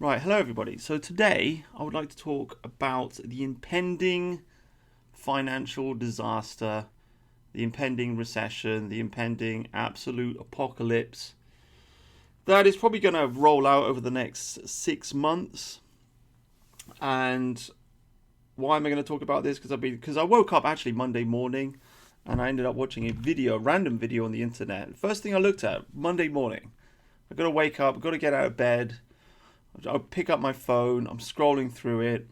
Right, hello everybody. So today I would like to talk about the impending financial disaster, the impending recession, the impending absolute apocalypse that is probably going to roll out over the next 6 months. And why am I going to talk about this? Because I woke up actually Monday morning and I ended up watching a random video on the internet. First thing I looked at Monday morning, I've got to wake up, I've got to get out of bed. I pick up my phone, I'm scrolling through it,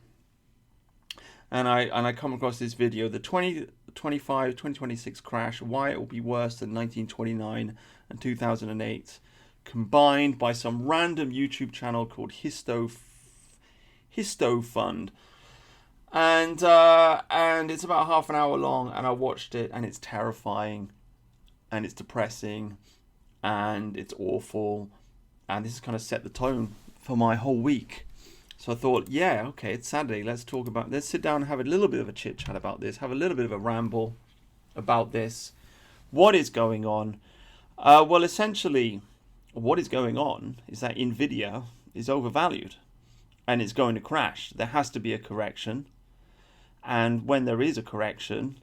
and I come across this video, the 2026 crash, why it will be worse than 1929 and 2008, combined by some random YouTube channel called Histo Fund. And it's about half an hour long, and I watched it, and it's terrifying, and it's depressing, and it's awful, and this has kind of set the tone for my whole week. So I thought, yeah, okay, it's Saturday. Let's sit down and have a little bit of a chit chat about this, have a little bit of a ramble about this. What is going on? Well, essentially, what is going on is that Nvidia is overvalued and it's going to crash. There has to be a correction. And when there is a correction,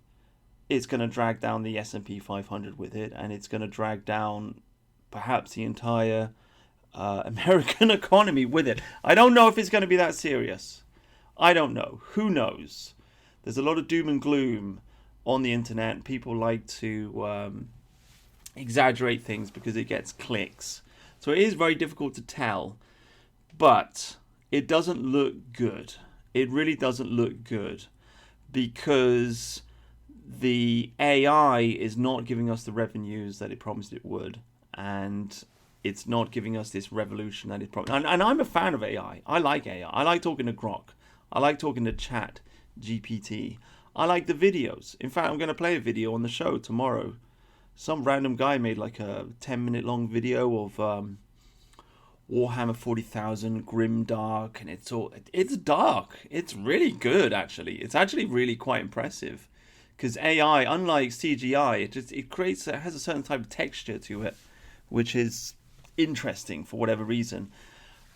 it's going to drag down the S&P 500 with it, and it's going to drag down perhaps the entire American economy with it. I don't know if it's going to be that serious. I don't know. Who knows? There's a lot of doom and gloom on the internet. People like to exaggerate things because it gets clicks. So it is very difficult to tell. But it doesn't look good. It really doesn't look good because the AI is not giving us the revenues that it promised it would. And it's not giving us this revolution that it promised. And I'm a fan of AI. I like AI. I like talking to Grok. I like talking to Chat GPT. I like the videos. In fact, I'm going to play a video on the show tomorrow. Some random guy made like a 10-minute long video of Warhammer 40,000 Grim Dark, and it's dark. It's really good, actually. It's actually really quite impressive because AI, unlike CGI, it has a certain type of texture to it, which is interesting for whatever reason.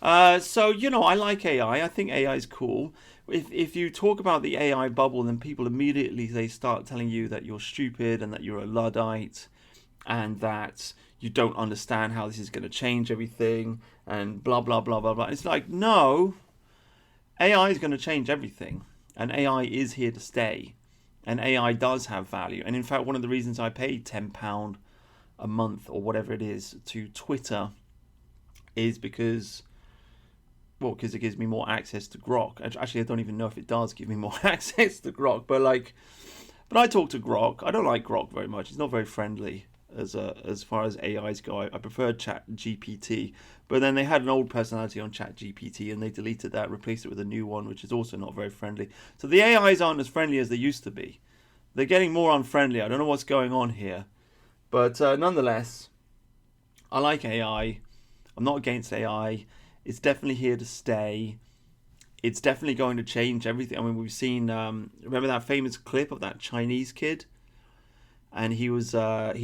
So I like AI. I think AI is cool. If you talk about the AI bubble, then people immediately they start telling you that you're stupid and that you're a Luddite and that you don't understand how this is going to change everything and blah blah blah blah blah. It's like, no, AI is going to change everything, and AI is here to stay, and AI does have value. And in fact, one of the reasons I paid £10 a month or whatever it is to Twitter is because it gives me more access to Grok. Actually, I don't even know if it does give me more access to Grok, but I talk to Grok. I don't like Grok very much. It's not very friendly as far as AIs go. I prefer Chat GPT, but then they had an old personality on Chat GPT and they deleted that, replaced it with a new one, which is also not very friendly. So the AIs aren't as friendly as they used to be. They're getting more unfriendly. I don't know what's going on here. But nonetheless, I like AI. I'm not against AI. It's definitely here to stay. It's definitely going to change everything. I mean, we've seen, remember that famous clip of that Chinese kid? And he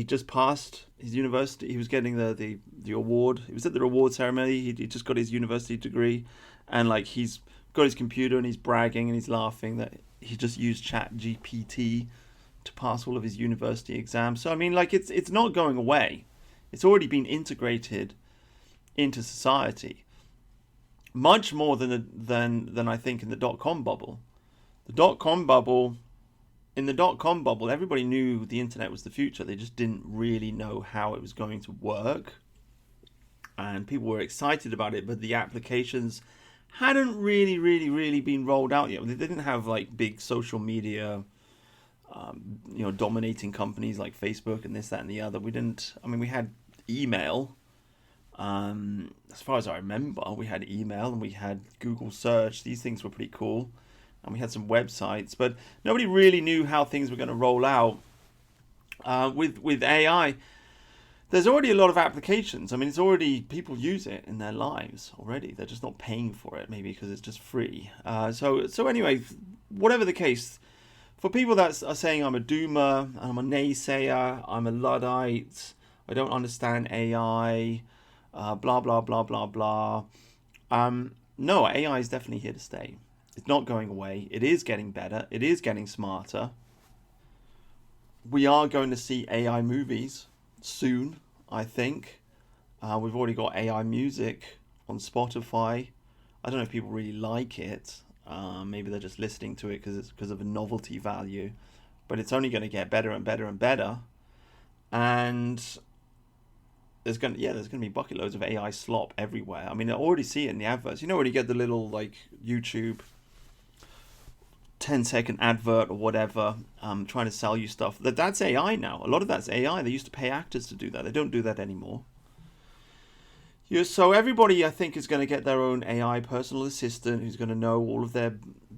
just passed his university. He was getting the award. It was at the award ceremony. He just got his university degree. And he's got his computer and he's bragging and he's laughing that he just used Chat GPT to pass all of his university exams. So I mean, it's not going away. It's already been integrated into society, much more than I think in the dot-com bubble. In the dot-com bubble, everybody knew the internet was the future. They just didn't really know how it was going to work, and people were excited about it, but the applications hadn't really been rolled out yet. They didn't have big social media dominating companies like Facebook and this, that, and the other. We didn't. I mean, we had email. As far as I remember, we had email and we had Google search. These things were pretty cool, and we had some websites, but nobody really knew how things were going to roll out. With AI, there's already a lot of applications. I mean, it's already people use it in their lives already. They're just not paying for it, maybe because it's just free. So anyway, whatever the case. For people that are saying I'm a doomer, I'm a naysayer, I'm a Luddite, I don't understand AI, blah, blah, blah, blah, blah. no, AI is definitely here to stay. It's not going away. It is getting better. It is getting smarter. We are going to see AI movies soon, I think. We've already got AI music on Spotify. I don't know if people really like it. Maybe they're just listening to it because of a novelty value. But it's only going to get better and better and better. And there's gonna be bucket loads of AI slop everywhere. I mean, I already see it in the adverts. You know when you get the little like YouTube 10-second advert or whatever, trying to sell you stuff. That's AI now. A lot of that's AI. They used to pay actors to do that. They don't do that anymore. So everybody, I think, is going to get their own AI personal assistant who's going to know all of their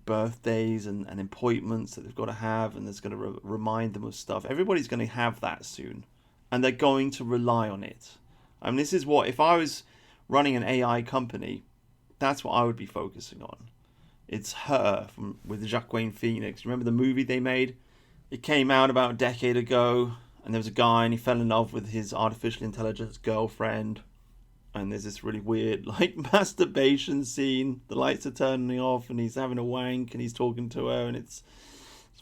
birthdays and appointments that they've got to have, and that's going to remind them of stuff. Everybody's going to have that soon, and they're going to rely on it. I mean, this is what, if I was running an AI company, that's what I would be focusing on. It's Her with Joaquin Phoenix. Remember the movie they made? It came out about a decade ago, and there was a guy, and he fell in love with his artificial intelligence girlfriend. And there's this really weird, like, masturbation scene. The lights are turning off, and he's having a wank, and he's talking to her, and it's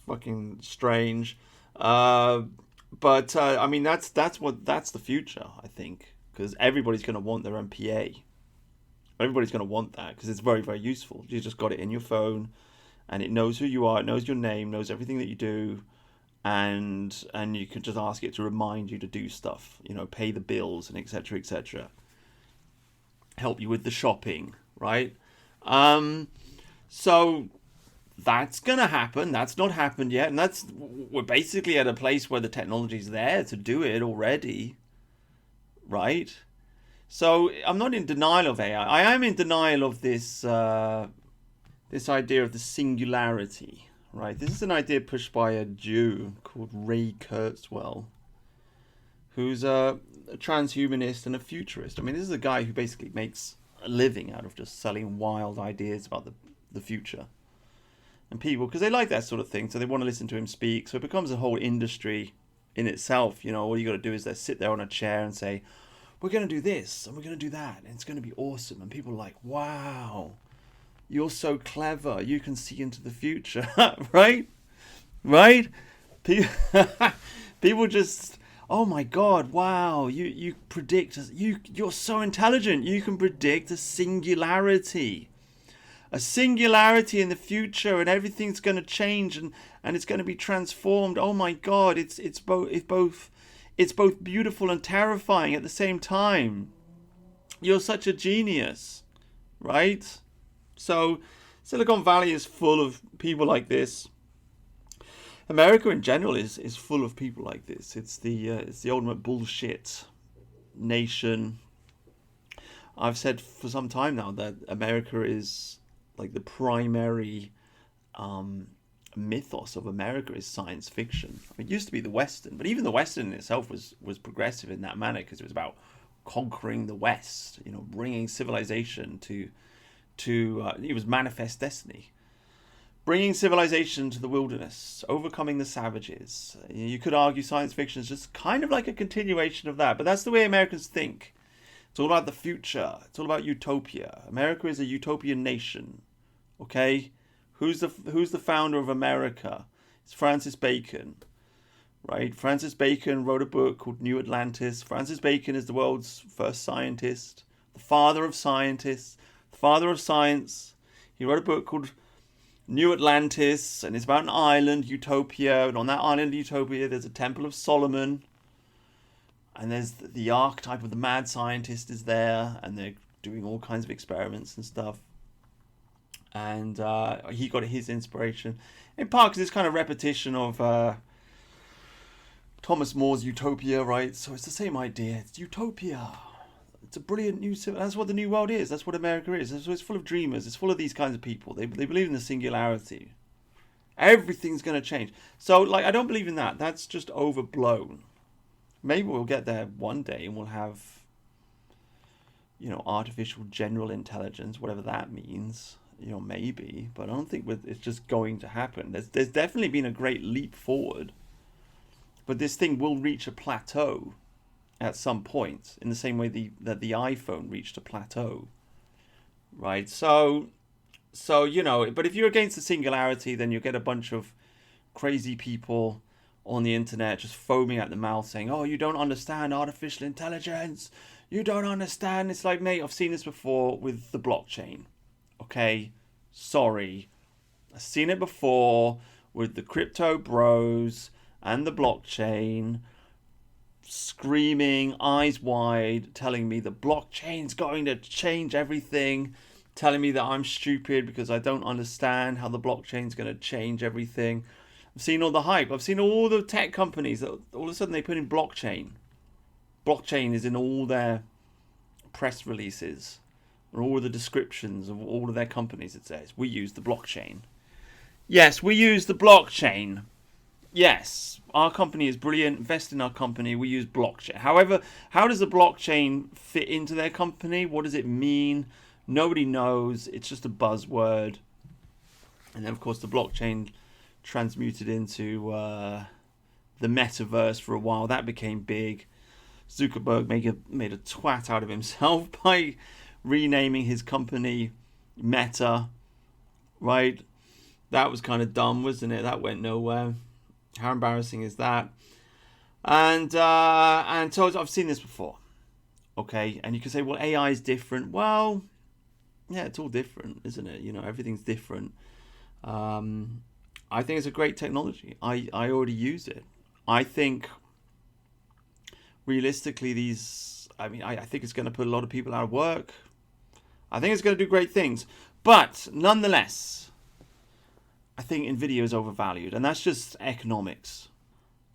fucking strange. I mean, that's the future, I think, because everybody's going to want their own PA. Everybody's going to want that because it's very, very useful. You just got it in your phone, and it knows who you are, it knows your name, knows everything that you do, and you can just ask it to remind you to do stuff. You know, pay the bills and etc. etc. Help you with the shopping, right? So that's gonna happen. That's not happened yet, and we're basically at a place where the technology's there to do it already, right? So I'm not in denial of AI. I am in denial of this idea of the singularity, right? This is an idea pushed by a Jew called Ray Kurzweil, who's a transhumanist and a futurist. I mean, this is a guy who basically makes a living out of just selling wild ideas about the future. And people, because they like that sort of thing, so they want to listen to him speak. So it becomes a whole industry in itself. You know, all you got to do is sit there on a chair and say, we're going to do this and we're going to do that, and it's going to be awesome. And people are like, wow, you're so clever. You can see into the future, right? Right? People just... oh my God! Wow, you predict, you're so intelligent. You can predict a singularity in the future, and everything's going to change and it's going to be transformed. Oh my God! It's both beautiful and terrifying at the same time. You're such a genius, right? So Silicon Valley is full of people like this. America in general is full of people like this. It's the ultimate bullshit nation. I've said for some time now that America is like the primary mythos of America is science fiction. I mean, it used to be the Western, but even the Western in itself was progressive in that manner because it was about conquering the West. You know, bringing civilization to it was manifest destiny. Bringing civilization to the wilderness, overcoming the savages. You could argue science fiction is just kind of like a continuation of that, but that's the way Americans think. It's all about the future. It's all about utopia. America is a utopian nation. Okay? Who's the founder of America? It's Francis Bacon. Right? Francis Bacon wrote a book called New Atlantis. Francis Bacon is the world's first scientist, the father of scientists, the father of science. He wrote a book called New Atlantis, and it's about an island, Utopia, and on that island, Utopia, there's a Temple of Solomon, and there's the archetype of the mad scientist is there, and they're doing all kinds of experiments and stuff, and he got his inspiration, in part because it's kind of repetition of Thomas More's Utopia, right? So it's the same idea, it's Utopia. It's a brilliant new... that's what the new world is. That's what America is. It's full of dreamers. It's full of these kinds of people. They believe in the singularity. Everything's going to change. So, like, I don't believe in that. That's just overblown. Maybe we'll get there one day and we'll have, you know, artificial general intelligence, whatever that means. You know, maybe. But I don't think it's just going to happen. There's definitely been a great leap forward. But this thing will reach a plateau at some point, in the same way that the iPhone reached a plateau. right? So but if you're against the singularity, then you'll get a bunch of crazy people on the internet just foaming at the mouth saying, oh, you don't understand artificial intelligence. You don't understand. It's like, mate, I've seen this before with the blockchain. Okay, sorry. I've seen it before with the crypto bros and the blockchain screaming, eyes wide, telling me the blockchain's going to change everything, telling me that I'm stupid because I don't understand how the blockchain's going to change everything. I've seen all the hype. I've seen all the tech companies that all of a sudden they put in blockchain. Blockchain is in all their press releases or all the descriptions of all of their companies. It says, we use the blockchain. Yes, we use the blockchain. Yes, our company is brilliant. Invest in our company. We use blockchain. However, how does the blockchain fit into their company? What does it mean? Nobody knows. It's just a buzzword. And then, of course, the blockchain transmuted into the metaverse for a while. That became big. Zuckerberg made a twat out of himself by renaming his company Meta. Right? That was kind of dumb, wasn't it? That went nowhere. How embarrassing is that? And so I've seen this before. Okay, and you can say, well, AI is different. Well, yeah, it's all different, isn't it? Everything's different. I think it's a great technology. I already use it. I think realistically I think it's going to put a lot of people out of work. I think it's going to do great things. But nonetheless, I think Nvidia is overvalued, and that's just economics.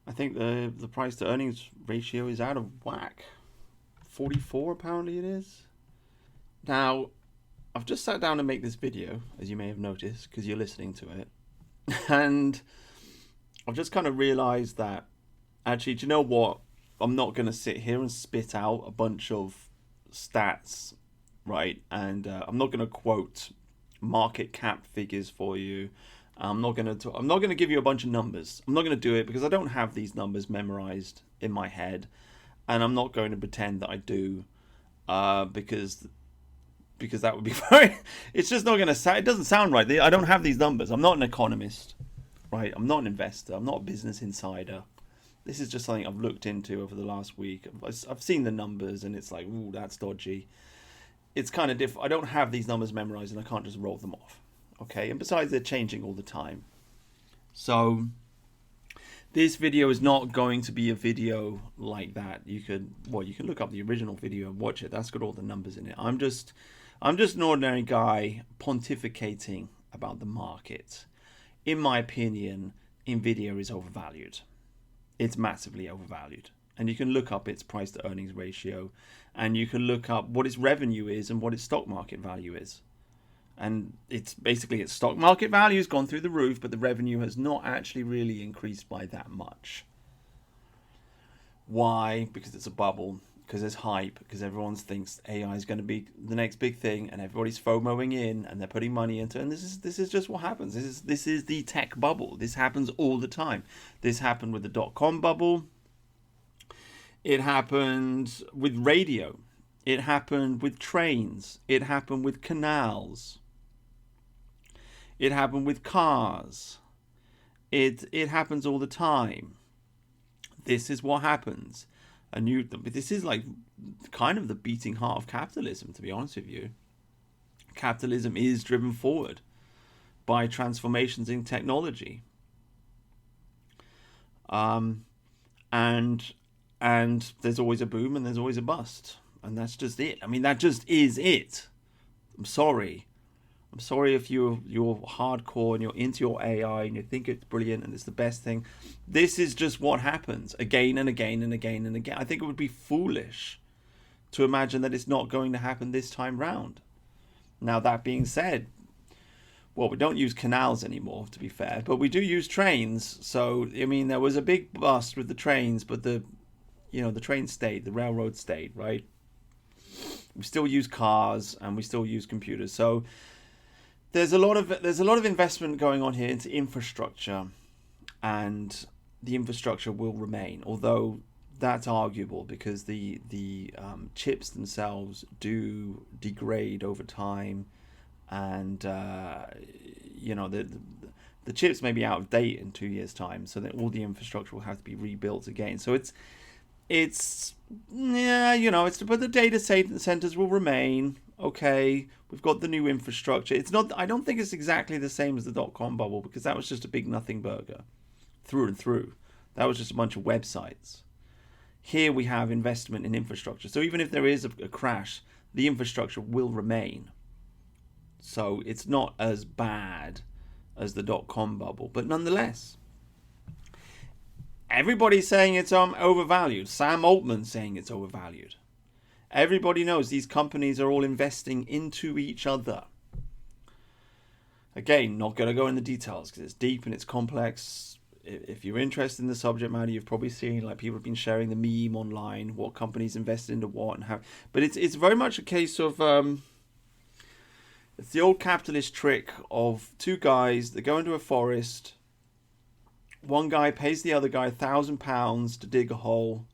I think the price to earnings ratio is out of whack. 44 apparently it is. Now, I've just sat down to make this video, as you may have noticed, because you're listening to it. And I've just kind of realized that, actually, do you know what? I'm not going to sit here and spit out a bunch of stats, right? And I'm not going to quote market cap figures for you. I'm not going to give you a bunch of numbers. I'm not going to do it because I don't have these numbers memorized in my head, and I'm not going to pretend that I do, because that would be very. It's just not going to sound. It doesn't sound right. I don't have these numbers. I'm not an economist, right? I'm not an investor. I'm not a business insider. This is just something I've looked into over the last week. I've seen the numbers, and it's like, ooh, that's dodgy. It's kind of different. I don't have these numbers memorized, and I can't just roll them off. Okay, and besides, they're changing all the time. So this video is not going to be a video like that. You can look up the original video and watch it. That's got all the numbers in it. I'm just an ordinary guy pontificating about the market. In my opinion, Nvidia is overvalued. It's massively overvalued. And you can look up its price to earnings ratio, and you can look up what its revenue is and what its stock market value is. And it's basically its stock market value has gone through the roof, but the revenue has not actually really increased by that much. Why? Because it's a bubble, because there's hype, because everyone thinks AI is going to be the next big thing, and everybody's FOMOing in, and they're putting money into it. And this is just what happens. This is the tech bubble. This happens all the time. This happened with the dot-com bubble. It happened with radio. It happened with trains. It happened with canals. It happened with cars. It happens all the time. This is what happens. This is like kind of the beating heart of capitalism, to be honest with you. Capitalism is driven forward by transformations in technology. And there's always a boom and there's always a bust. And that's just it. I mean, that just is it. I'm sorry. I'm sorry if you're hardcore and you're into your AI and you think it's brilliant and it's the best thing. This is just what happens again and again and again and again. I think it would be foolish to imagine that it's not going to happen this time round. Now, that being said, well, we don't use canals anymore, to be fair, but we do use trains. So, I mean, there was a big bust with the trains, but the train stayed, the railroad stayed, right? We still use cars and we still use computers. So there's a lot of investment going on here into infrastructure, and the infrastructure will remain. Although that's arguable because the chips themselves do degrade over time, and the chips may be out of date in 2 years' time, so that all the infrastructure will have to be rebuilt again. So it's but the data centers will remain. Okay, we've got the new infrastructure. It's not. I don't think it's exactly the same as the dot-com bubble, because that was just a big nothing burger, through and through. That was just a bunch of websites. Here we have investment in infrastructure. So even if there is a crash, the infrastructure will remain. So it's not as bad as the dot-com bubble, but nonetheless, everybody's saying it's overvalued. Sam Altman's saying it's overvalued. Everybody knows these companies are all investing into each other. Again, not going to go into details because it's deep and it's complex. If you're interested in the subject matter, you've probably seen, like, people have been sharing the meme online, what companies invested into what and how. But it's very much a case of it's the old capitalist trick of two guys that go into a forest. One guy pays the other guy £1,000 to dig a hole,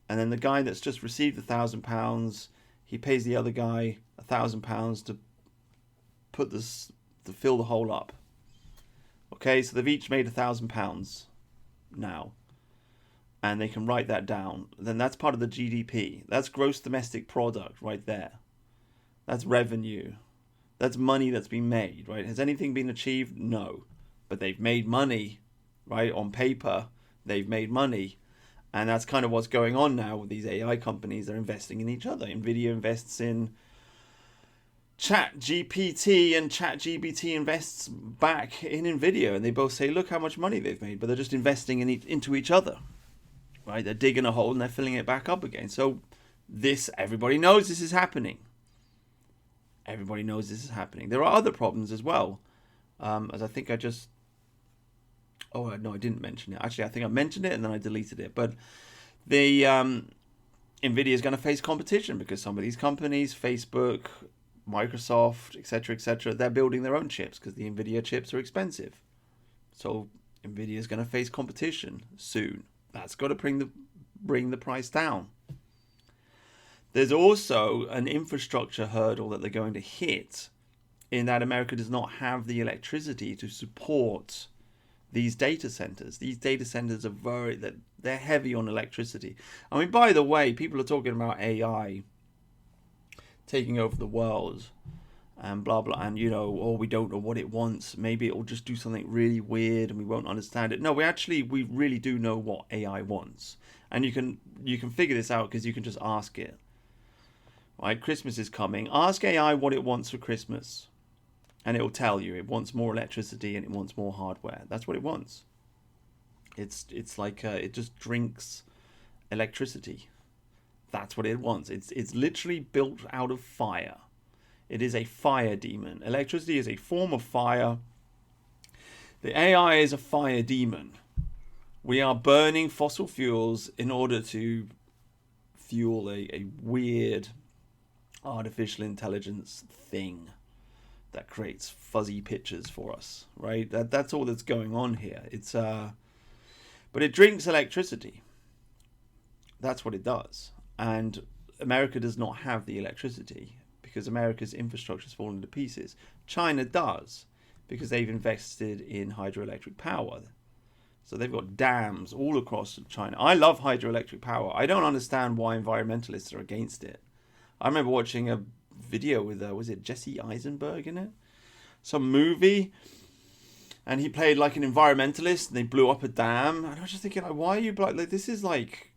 and then the guy that's just received £1,000, he pays the other guy £1,000 to fill the hole up. Okay, so they've each made £1,000 now, and they can write that down. Then that's part of the GDP. That's gross domestic product right there. That's revenue. That's money that's been made, right? Has anything been achieved? No, but they've made money, right? On paper, they've made money, and that's kind of what's going on now with these AI companies. They're investing in each other. Nvidia invests in ChatGPT, and ChatGPT invests back in Nvidia, and they both say, look how much money they've made, but they're just investing into each other, right? They're digging a hole and they're filling it back up again. So everybody knows this is happening. Everybody knows this is happening. There are other problems as well, as I think I just... Oh, no, I didn't mention it. Actually, I think I mentioned it and then I deleted it. But the Nvidia is going to face competition because some of these companies, Facebook, Microsoft, etc., they're building their own chips because the Nvidia chips are expensive. So Nvidia is going to face competition soon. That's got to bring the price down. There's also an infrastructure hurdle that they're going to hit, in that America does not have the electricity to support these data centers. These data centers are they're heavy on electricity. I mean, by the way, people are talking about AI taking over the world and blah blah, and we don't know what it wants. Maybe it'll just do something really weird and we won't understand it. No, we really do know what AI wants, and you can figure this out because you can just ask it. Right, Christmas is coming. Ask AI what it wants for Christmas, and it will tell you it wants more electricity and it wants more hardware. That's what it wants. It's like it just drinks electricity. That's what it wants. It's literally built out of fire. It is a fire demon. Electricity is a form of fire. The AI is a fire demon. We are burning fossil fuels in order to fuel a weird artificial intelligence thing that creates fuzzy pictures for us, right? That's all that's going on here. But it drinks electricity. That's what it does. And America does not have the electricity because America's infrastructure has fallen to pieces. China does, because they've invested in hydroelectric power. So they've got dams all across China. I love hydroelectric power. I don't understand why environmentalists are against it. I remember watching a video with, was it Jesse Eisenberg in it? Some movie. And he played like an environmentalist and they blew up a dam. And I was just thinking, why are you like this is like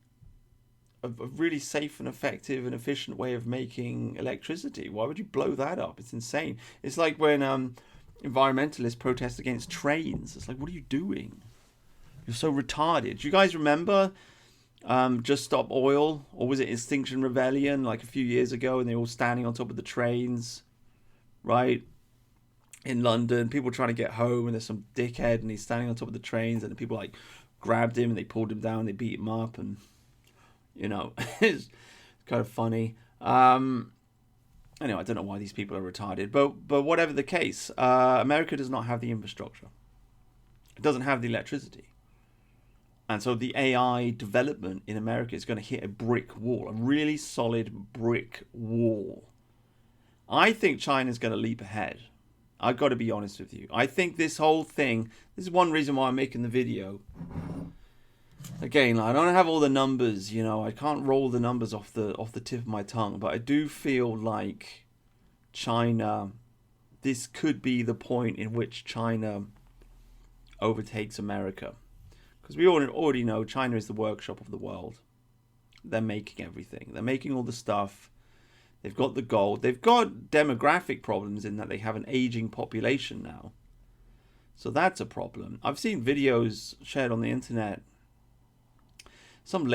a really safe and effective and efficient way of making electricity. Why would you blow that up? It's insane. It's like when environmentalists protest against trains. It's like, what are you doing? You're so retarded. Do you guys remember Just Stop Oil? Or was it Extinction Rebellion like a few years ago, and they were all standing on top of the trains, right? In London, people trying to get home, and there's some dickhead and he's standing on top of the trains, and the people like grabbed him and they pulled him down, they beat him up, and it's kind of funny. Anyway, I don't know why these people are retarded, but whatever the case, America does not have the infrastructure. It doesn't have the electricity. And so the AI development in America is going to hit a brick wall, a really solid brick wall. I think China's going to leap ahead. I've got to be honest with you. I think this whole thing, this is one reason why I'm making the video. Again, I don't have all the numbers, you know, I can't roll the numbers off the tip of my tongue, but I do feel like China, this could be the point in which China overtakes America. Because we already know China is the workshop of the world. They're making everything. They're making all the stuff. They've got the gold. They've got demographic problems in that they have an aging population now. So that's a problem. I've seen videos shared on the internet. Some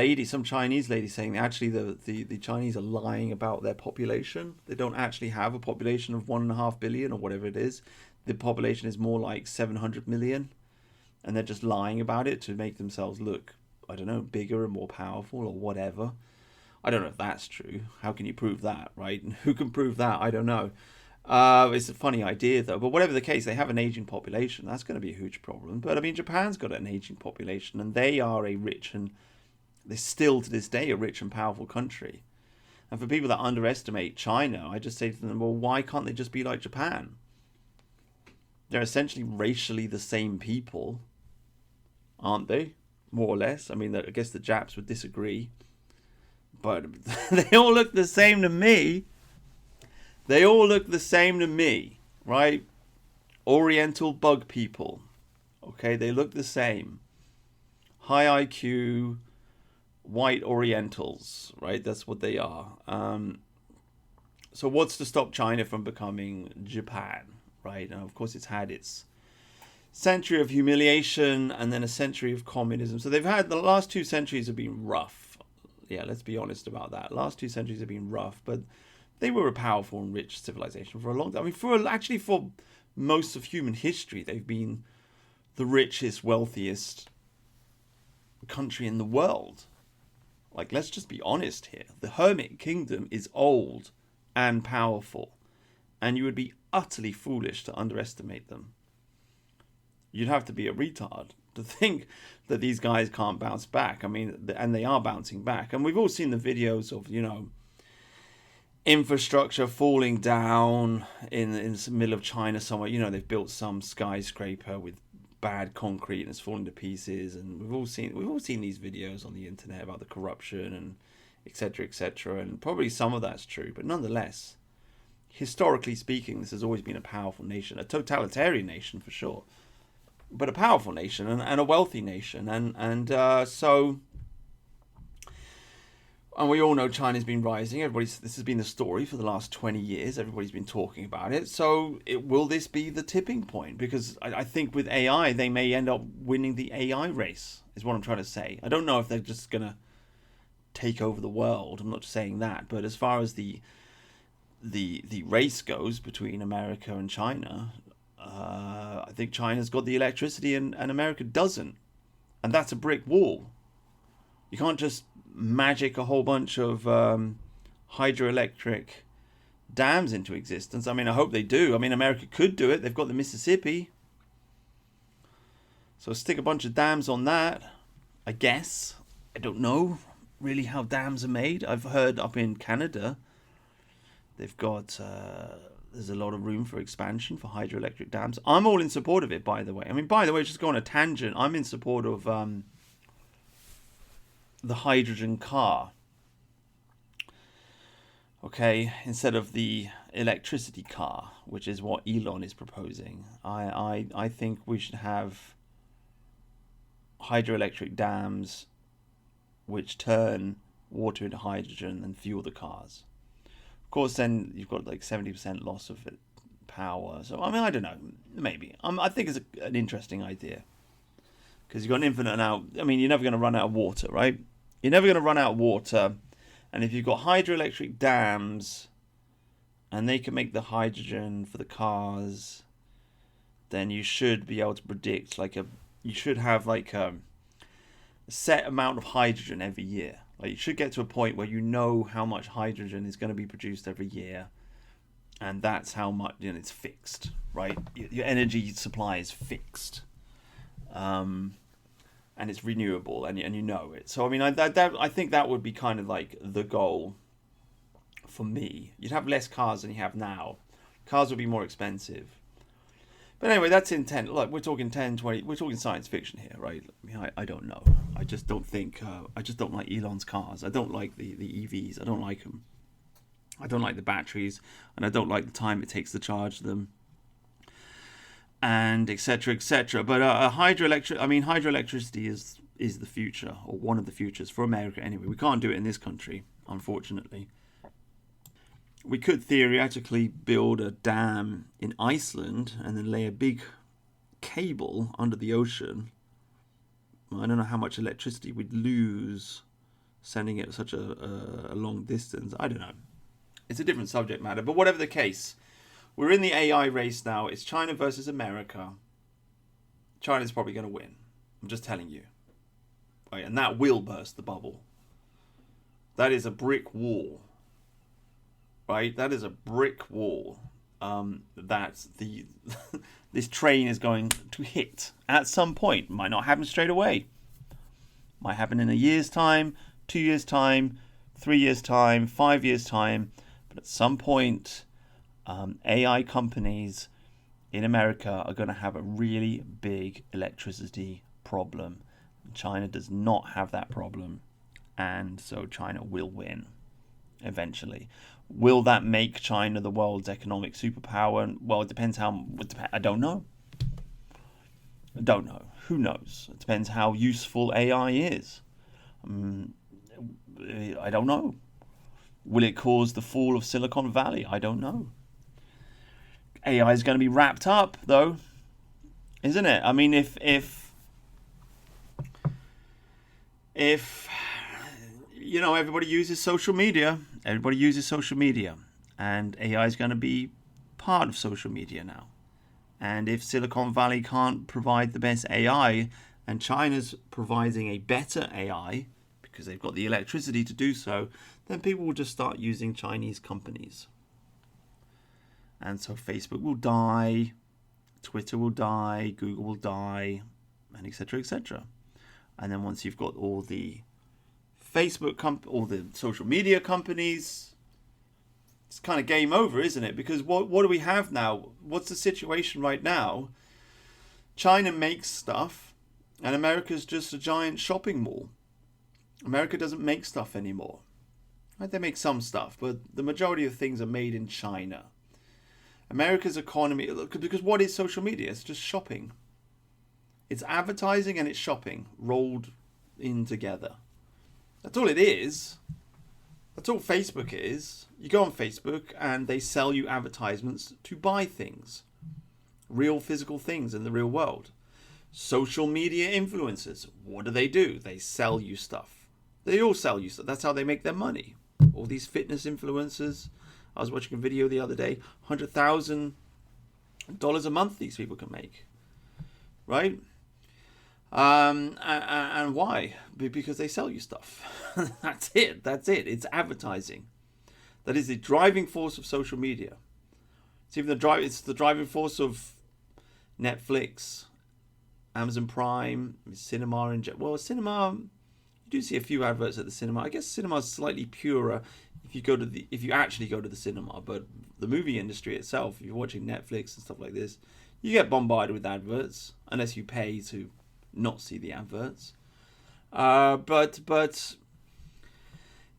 Chinese lady saying actually the Chinese are lying about their population. They don't actually have a population of 1.5 billion or whatever it is. The population is more like 700 million. And they're just lying about it to make themselves look, I don't know, bigger and more powerful or whatever. I don't know if that's true. How can you prove that, right? And who can prove that? I don't know. It's a funny idea, though. But whatever the case, they have an aging population. That's going to be a huge problem. But, I mean, Japan's got an aging population, and they are they're still, to this day, a rich and powerful country. And for people that underestimate China, I just say to them, well, why can't they just be like Japan? They're essentially racially the same people, aren't they? More or less. I mean, I guess the Japs would disagree. But they all look the same to me. They all look the same to me, right? Oriental bug people. Okay, they look the same. High IQ, white Orientals, right? That's what they are. So what's to stop China from becoming Japan, right? And of course, it's had its century of humiliation and then a century of communism. So they've had, the last 2 centuries have been rough. Yeah, let's be honest about that. Last 2 centuries have been rough, but they were a powerful and rich civilization for a long time. I mean, for most of human history, they've been the richest, wealthiest country in the world. Like, let's just be honest here. The Hermit Kingdom is old and powerful, and you would be utterly foolish to underestimate them. You'd have to be a retard to think that these guys can't bounce back. I mean, and they are bouncing back. And we've all seen the videos of, you know, infrastructure falling down in the middle of China somewhere. You know, they've built some skyscraper with bad concrete and it's falling to pieces. And we've all seen these videos on the internet about the corruption and etc., etc. And probably some of that's true, but nonetheless, historically speaking, this has always been a powerful nation, a totalitarian nation for sure, but a powerful nation and a wealthy nation. And we all know China's been rising. This has been the story for the last 20 years. Everybody's been talking about it. So will this be the tipping point? Because I think with AI, they may end up winning the AI race, is what I'm trying to say. I don't know if they're just going to take over the world. I'm not saying that. But as far as the race goes between America and China, I think China's got the electricity and America doesn't. And that's a brick wall. You can't just magic a whole bunch of hydroelectric dams into existence. I mean, I hope they do. I mean, America could do it. They've got the Mississippi. So stick a bunch of dams on that, I guess. I don't know really how dams are made. I've heard up in Canada, they've got... there's a lot of room for expansion for hydroelectric dams. I'm all in support of it, by the way. I mean, by the way, just go on a tangent. I'm in support of the hydrogen car. Okay, instead of the electricity car, which is what Elon is proposing. I think we should have hydroelectric dams which turn water into hydrogen and fuel the cars. Of course, then you've got like 70% loss of power. So, I mean, I don't know. Maybe. I think it's an interesting idea. Because you've got an infinite amount. I mean, you're never going to run out of water, right? You're never going to run out of water. And if you've got hydroelectric dams and they can make the hydrogen for the cars, then you should be able to predict you should have like a set amount of hydrogen every year. Like, you should get to a point where you know how much hydrogen is going to be produced every year, and that's how much, it's fixed, right? Your energy supply is fixed. and it's renewable, and you know it. So I mean, I think that would be kind of like the goal for me. You'd have less cars than you have now. Cars would be more expensive. But anyway, that's intent. Look, we're talking 10, 20, we're talking science fiction here, right? I mean, I don't know. I just don't think, I just don't like Elon's cars. I don't like the EVs. I don't like them. I don't like the batteries, and I don't like the time it takes to charge them, and etc. etc. But hydroelectricity is the future, or one of the futures for America anyway. We can't do it in this country, unfortunately. We could theoretically build a dam in Iceland and then lay a big cable under the ocean. I don't know how much electricity we'd lose sending it such a long distance. I don't know. It's a different subject matter. But whatever the case, we're in the AI race now. It's China versus America. China's probably going to win. I'm just telling you. Right, and that will burst the bubble. That is a brick wall. Right? That is a brick wall that this train is going to hit at some point. Might not happen straight away. Might happen in a year's time, 2 years' time, 3 years' time, 5 years' time. But at some point, AI companies in America are going to have a really big electricity problem. China does not have that problem, and so China will win eventually. Will that make China the world's economic superpower? Well, it depends how. I don't know. I don't know. Who knows? It depends how useful AI is. I don't know. Will it cause the fall of Silicon Valley? I don't know. AI is going to be wrapped up, though, isn't it? I mean, if you know, everybody uses social media. Everybody uses social media, and AI is going to be part of social media now. And if Silicon Valley can't provide the best AI, and China's providing a better AI because they've got the electricity to do so, then people will just start using Chinese companies. And so Facebook will die, Twitter will die, Google will die, and etc. etc. And then once you've got all the all the social media companies, it's kind of game over, isn't it? Because what do we have now? What's the situation right now? China makes stuff, and America's just a giant shopping mall. America doesn't make stuff anymore. Right? They make some stuff, but the majority of things are made in China. America's economy, because what is social media? It's just shopping. It's advertising and it's shopping rolled in together. That's all it is. That's all Facebook is. You go on Facebook and they sell you advertisements to buy things. Real physical things in the real world. Social media influencers, what do? They sell you stuff. They all sell you stuff. That's how they make their money. All these fitness influencers. I was watching a video the other day. $100,000 a month these people can make. Right? And why? Because they sell you stuff. That's it. It's advertising. That is the driving force of social media. It's the driving force of Netflix, Amazon Prime, cinema. Cinema, you do see a few adverts at the cinema. I guess cinema is slightly purer if you actually go to the cinema. But the movie industry itself, if you're watching Netflix and stuff like this, you get bombarded with adverts unless you pay to not see the adverts. But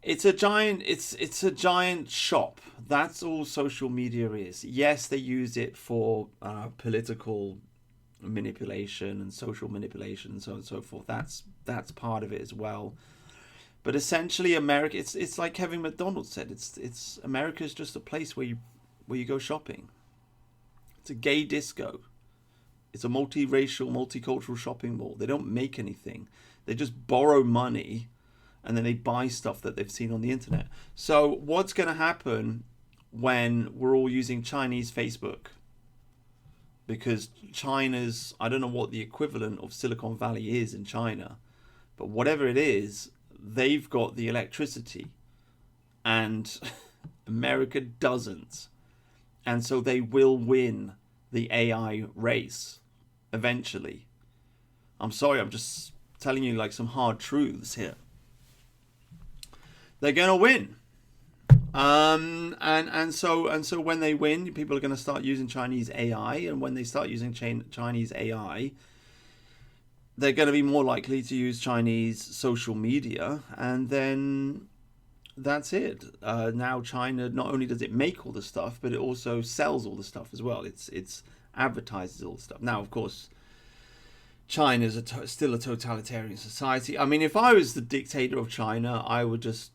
it's a giant shop. That's all social media is. Yes, they use it for political manipulation and social manipulation and so on and so forth. That's part of it as well. But essentially, America, it's like Kevin McDonald said. It's America's just a place where you go shopping. It's a gay disco. It's a multiracial, multicultural shopping mall. They don't make anything. They just borrow money and then they buy stuff that they've seen on the internet. So what's going to happen when we're all using Chinese Facebook? Because China's, I don't know what the equivalent of Silicon Valley is in China, but whatever it is, they've got the electricity and America doesn't. And so they will win the AI race eventually. I'm sorry, I'm just telling you like some hard truths here. They're going to win. And so when they win, people are going to start using Chinese AI, and when they start using Chinese AI, they're going to be more likely to use Chinese social media, and then that's it. Now China, not only does it make all the stuff, but it also sells all the stuff as well. It's advertises all the stuff. Now, of course, China is still a totalitarian society. I mean, if I was the dictator of China, I would just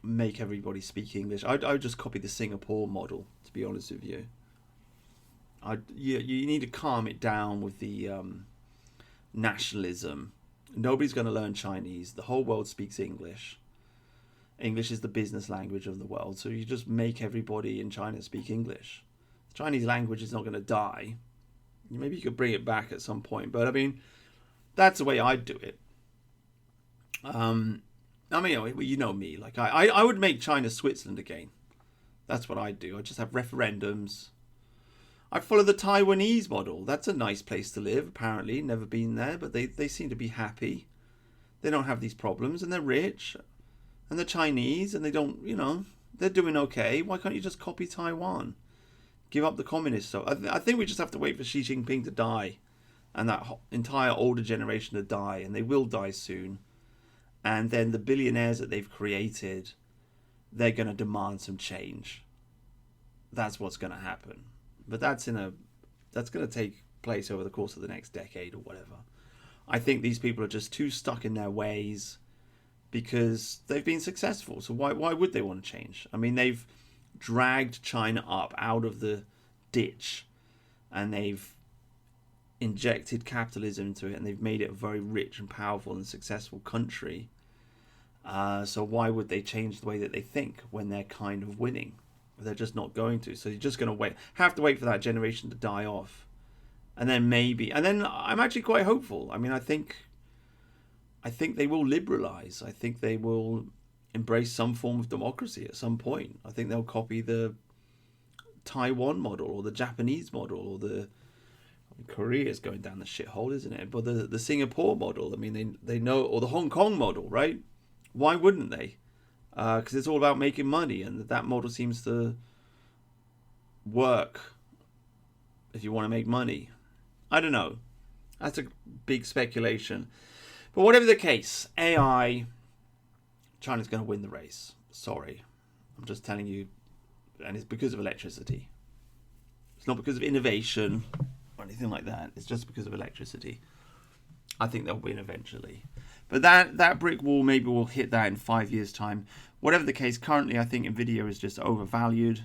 make everybody speak English. I would just copy the Singapore model, to be honest with you. You need to calm it down with the nationalism. Nobody's going to learn Chinese. The whole world speaks English. English is the business language of the world, so you just make everybody in China speak English. The Chinese language is not going to die. Maybe you could bring it back at some point, but I mean, that's the way I'd do it. I mean, you know me. Like I would make China Switzerland again. That's what I'd do. I'd just have referendums. I'd follow the Taiwanese model. That's a nice place to live, apparently. Never been there, but they seem to be happy. They don't have these problems, and they're rich. And they're Chinese, and they don't, they're doing okay. Why can't you just copy Taiwan? Give up the communists. So I think we just have to wait for Xi Jinping to die, and that entire older generation to die, and they will die soon. And then the billionaires that they've created, they're going to demand some change. That's what's going to happen. But that's going to take place over the course of the next decade or whatever. I think these people are just too stuck in their ways because they've been successful. So why would they want to change? I mean, they've dragged China up out of the ditch, and they've injected capitalism into it, and they've made it a very rich and powerful and successful country. So why would they change the way that they think when they're kind of winning? They're just not going to. So you're just going to have to wait for that generation to die off, and then I'm actually quite hopeful. I mean, I think they will liberalize. I think they will embrace some form of democracy at some point. I think they'll copy the Taiwan model or the Japanese model or Korea is going down the shithole, isn't it? But the Singapore model, I mean, they know, or the Hong Kong model, right? Why wouldn't they? Because it's all about making money, and that model seems to work if you want to make money. I don't know. That's a big speculation. But whatever the case, AI, China's going to win the race. Sorry. I'm just telling you. And it's because of electricity. It's not because of innovation or anything like that. It's just because of electricity. I think they'll win eventually. But that brick wall, maybe we'll hit that in 5 years' time. Whatever the case, currently I think Nvidia is just overvalued.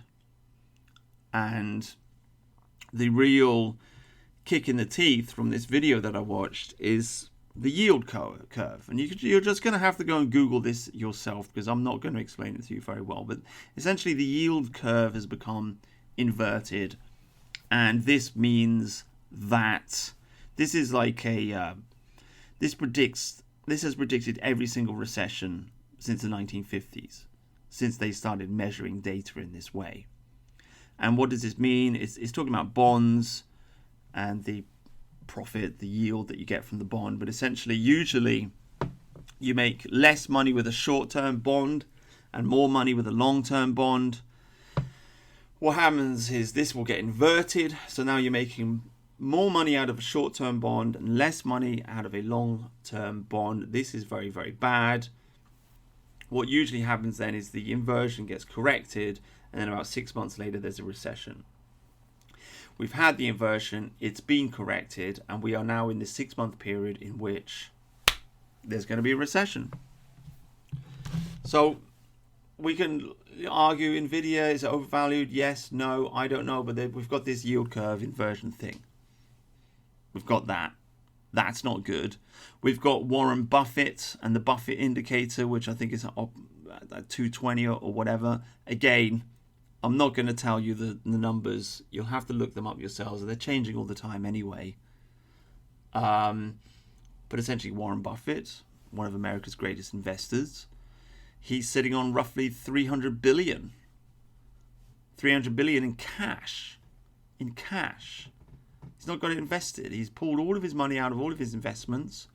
And the real kick in the teeth from this video that I watched is the yield curve. And you're just going to have to go and Google this yourself, because I'm not going to explain it to you very well. But essentially the yield curve has become inverted. And this means that this is like this has predicted every single recession since the 1950s, since they started measuring data in this way. And what does this mean? It's talking about bonds and the profit, the yield that you get from the bond. But essentially, usually, you make less money with a short-term bond and more money with a long-term bond. What happens is this will get inverted. So now you're making more money out of a short-term bond and less money out of a long-term bond. This is very, very bad. What usually happens then is the inversion gets corrected, and then about 6 months later there's a recession. We've had the inversion, it's been corrected, and we are now in the 6-month period in which there's going to be a recession. So we can argue Nvidia is overvalued, yes, no, I don't know, but we've got this yield curve inversion thing. We've got that. That's not good. We've got Warren Buffett and the Buffett indicator, which I think is at 220 or whatever. Again, I'm not going to tell you the numbers. You'll have to look them up yourselves. They're changing all the time anyway. But essentially, Warren Buffett, one of America's greatest investors, he's sitting on roughly 300 billion. 300 billion in cash. In cash. He's not got it invested. He's pulled all of his money out of all of his investments,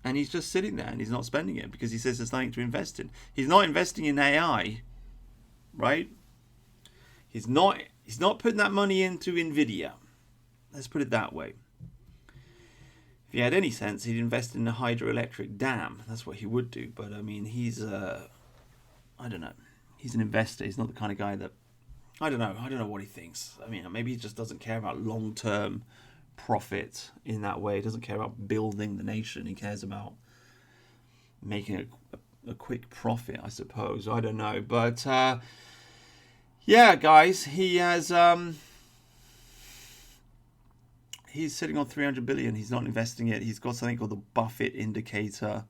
and he's just sitting there and he's not spending it because he says there's nothing to invest in. He's not investing in AI, right? He's not putting that money into Nvidia. Let's put it that way. If he had any sense, he'd invest in a hydroelectric dam. That's what he would do. But I mean, he's I don't know. He's an investor. He's not the kind of guy that I don't know what he thinks. I mean, maybe he just doesn't care about long-term profit in that way. He doesn't care about building the nation. He cares about making a quick profit, I suppose. I don't know. But yeah, guys, he has he's sitting on 300 billion. He's not investing it. He's got something called the Buffett indicator,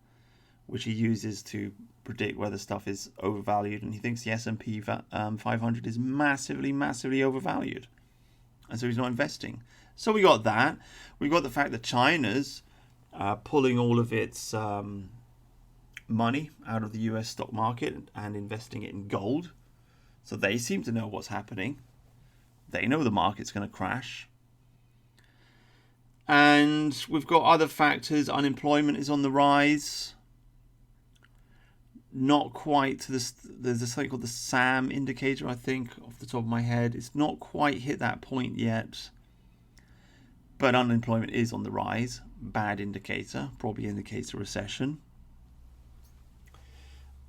which he uses to predict whether stuff is overvalued, and he thinks the S&P 500 is massively overvalued, and so he's not investing. So we got that. We got the fact that China's pulling all of its money out of the US stock market and investing it in gold. So they seem to know what's happening. They know the market's going to crash. And we've got other factors. Unemployment is on the rise. Not quite to this. There's something called the SAM indicator, I think, off the top of my head. It's not quite hit that point yet. But unemployment is on the rise. Bad indicator. Probably indicates a recession.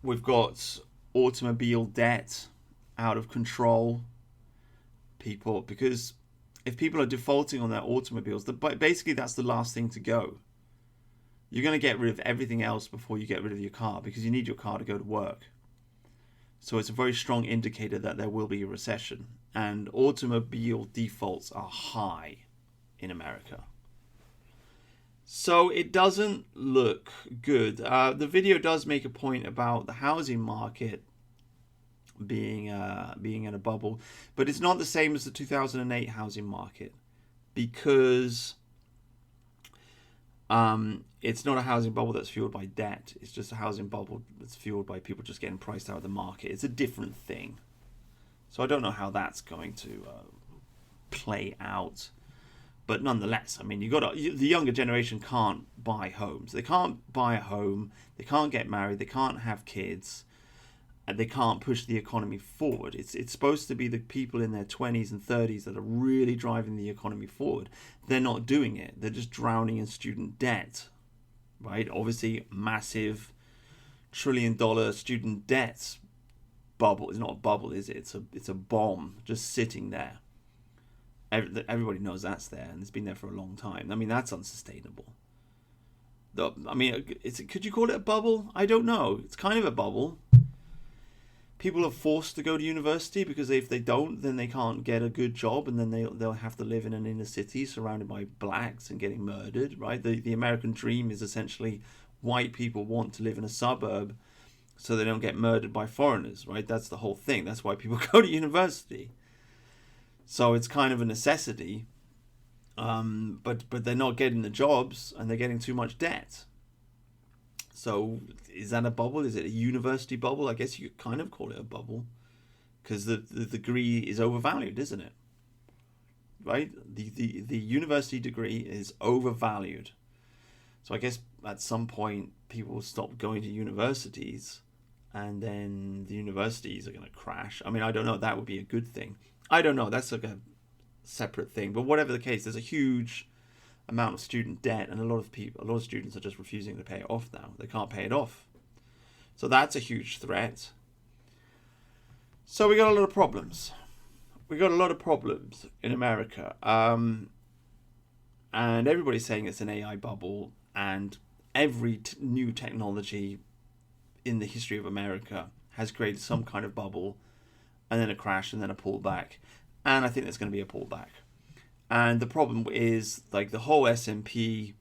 We've got automobile debt out of control. Because if people are defaulting on their automobiles, basically that's the last thing to go. You're going to get rid of everything else before you get rid of your car, because you need your car to go to work. So it's a very strong indicator that there will be a recession. And automobile defaults are high in America. So it doesn't look good. The video does make a point about the housing market being in a bubble, but it's not the same as the 2008 housing market, because it's not a housing bubble that's fueled by debt. It's just a housing bubble that's fueled by people just getting priced out of the market. It's a different thing. So I don't know how that's going to play out. But nonetheless, I mean, the younger generation can't buy homes. They can't buy a home. They can't get married. They can't have kids. And they can't push the economy forward. It's supposed to be the people in their 20s and 30s that are really driving the economy forward. They're not doing it. They're just drowning in student debt, right? Obviously, massive $1 trillion student debt bubble. It's not a bubble, is it? It's a bomb just sitting there. Everybody knows that's there, and it's been there for a long time. I mean, that's unsustainable. Could you call it a bubble? I don't know. It's kind of a bubble. People are forced to go to university because if they don't, then they can't get a good job, and then they'll have to live in an inner city surrounded by blacks and getting murdered, right? The American dream is essentially white people want to live in a suburb so they don't get murdered by foreigners, right? That's the whole thing. That's why people go to university. So it's kind of a necessity, but they're not getting the jobs, and they're getting too much debt. So is that a bubble? Is it a university bubble? I guess you could kind of call it a bubble, because the degree is overvalued, isn't it? Right? The university degree is overvalued. So I guess at some point people will stop going to universities, and then the universities are going to crash. I mean, I don't know. That would be a good thing. I don't know. That's like a separate thing. But whatever the case, there's a huge amount of student debt, and a lot of students are just refusing to pay it off now. They can't pay it off. So that's a huge threat. So we got a lot of problems. We got a lot of problems in America. And everybody's saying it's an AI bubble, and every new technology in the history of America has created some kind of bubble, and then a crash, and then a pullback. And I think there's going to be a pullback. And the problem is, like, the whole S&P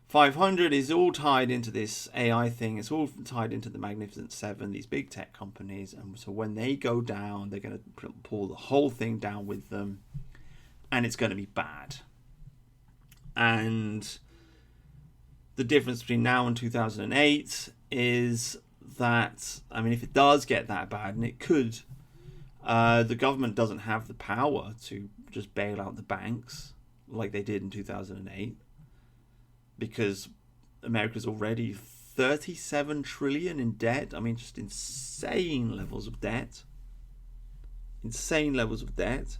500 is all tied into this AI thing. It's all tied into the Magnificent Seven, these big tech companies. And so when they go down, they're going to pull the whole thing down with them. And it's going to be bad. And the difference between now and 2008 is that, I mean, if it does get that bad, and it could, the government doesn't have the power to just bail out the banks like they did in 2008, because America's already 37 trillion in debt. I mean, just insane levels of debt. Insane levels of debt.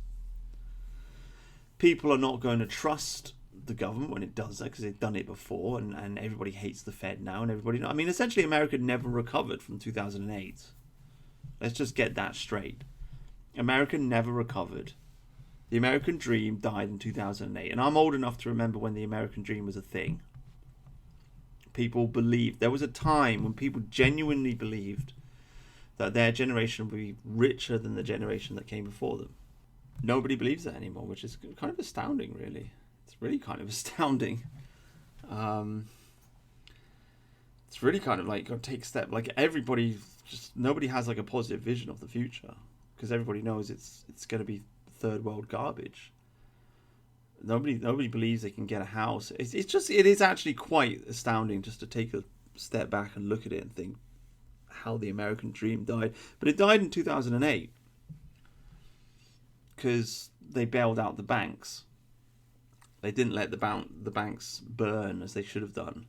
People are not going to trust the government when it does that because they've done it before, and everybody hates the Fed now, and everybody. I mean, essentially, America never recovered from 2008. Let's just get that straight. America never recovered. The American dream died in 2008, and I'm old enough to remember when the American dream was a thing. People believed, there was a time when people genuinely believed that their generation would be richer than the generation that came before them. Nobody believes that anymore, which is kind of astounding, really. It's really kind of astounding. It's really kind of like, got to take a step. Like, nobody has like a positive vision of the future because everybody knows it's going to be third world garbage. Nobody believes they can get a house. It is actually quite astounding just to take a step back and look at it and think how the American dream died. But it died in 2008 because they bailed out the banks. They didn't let the banks burn as they should have done,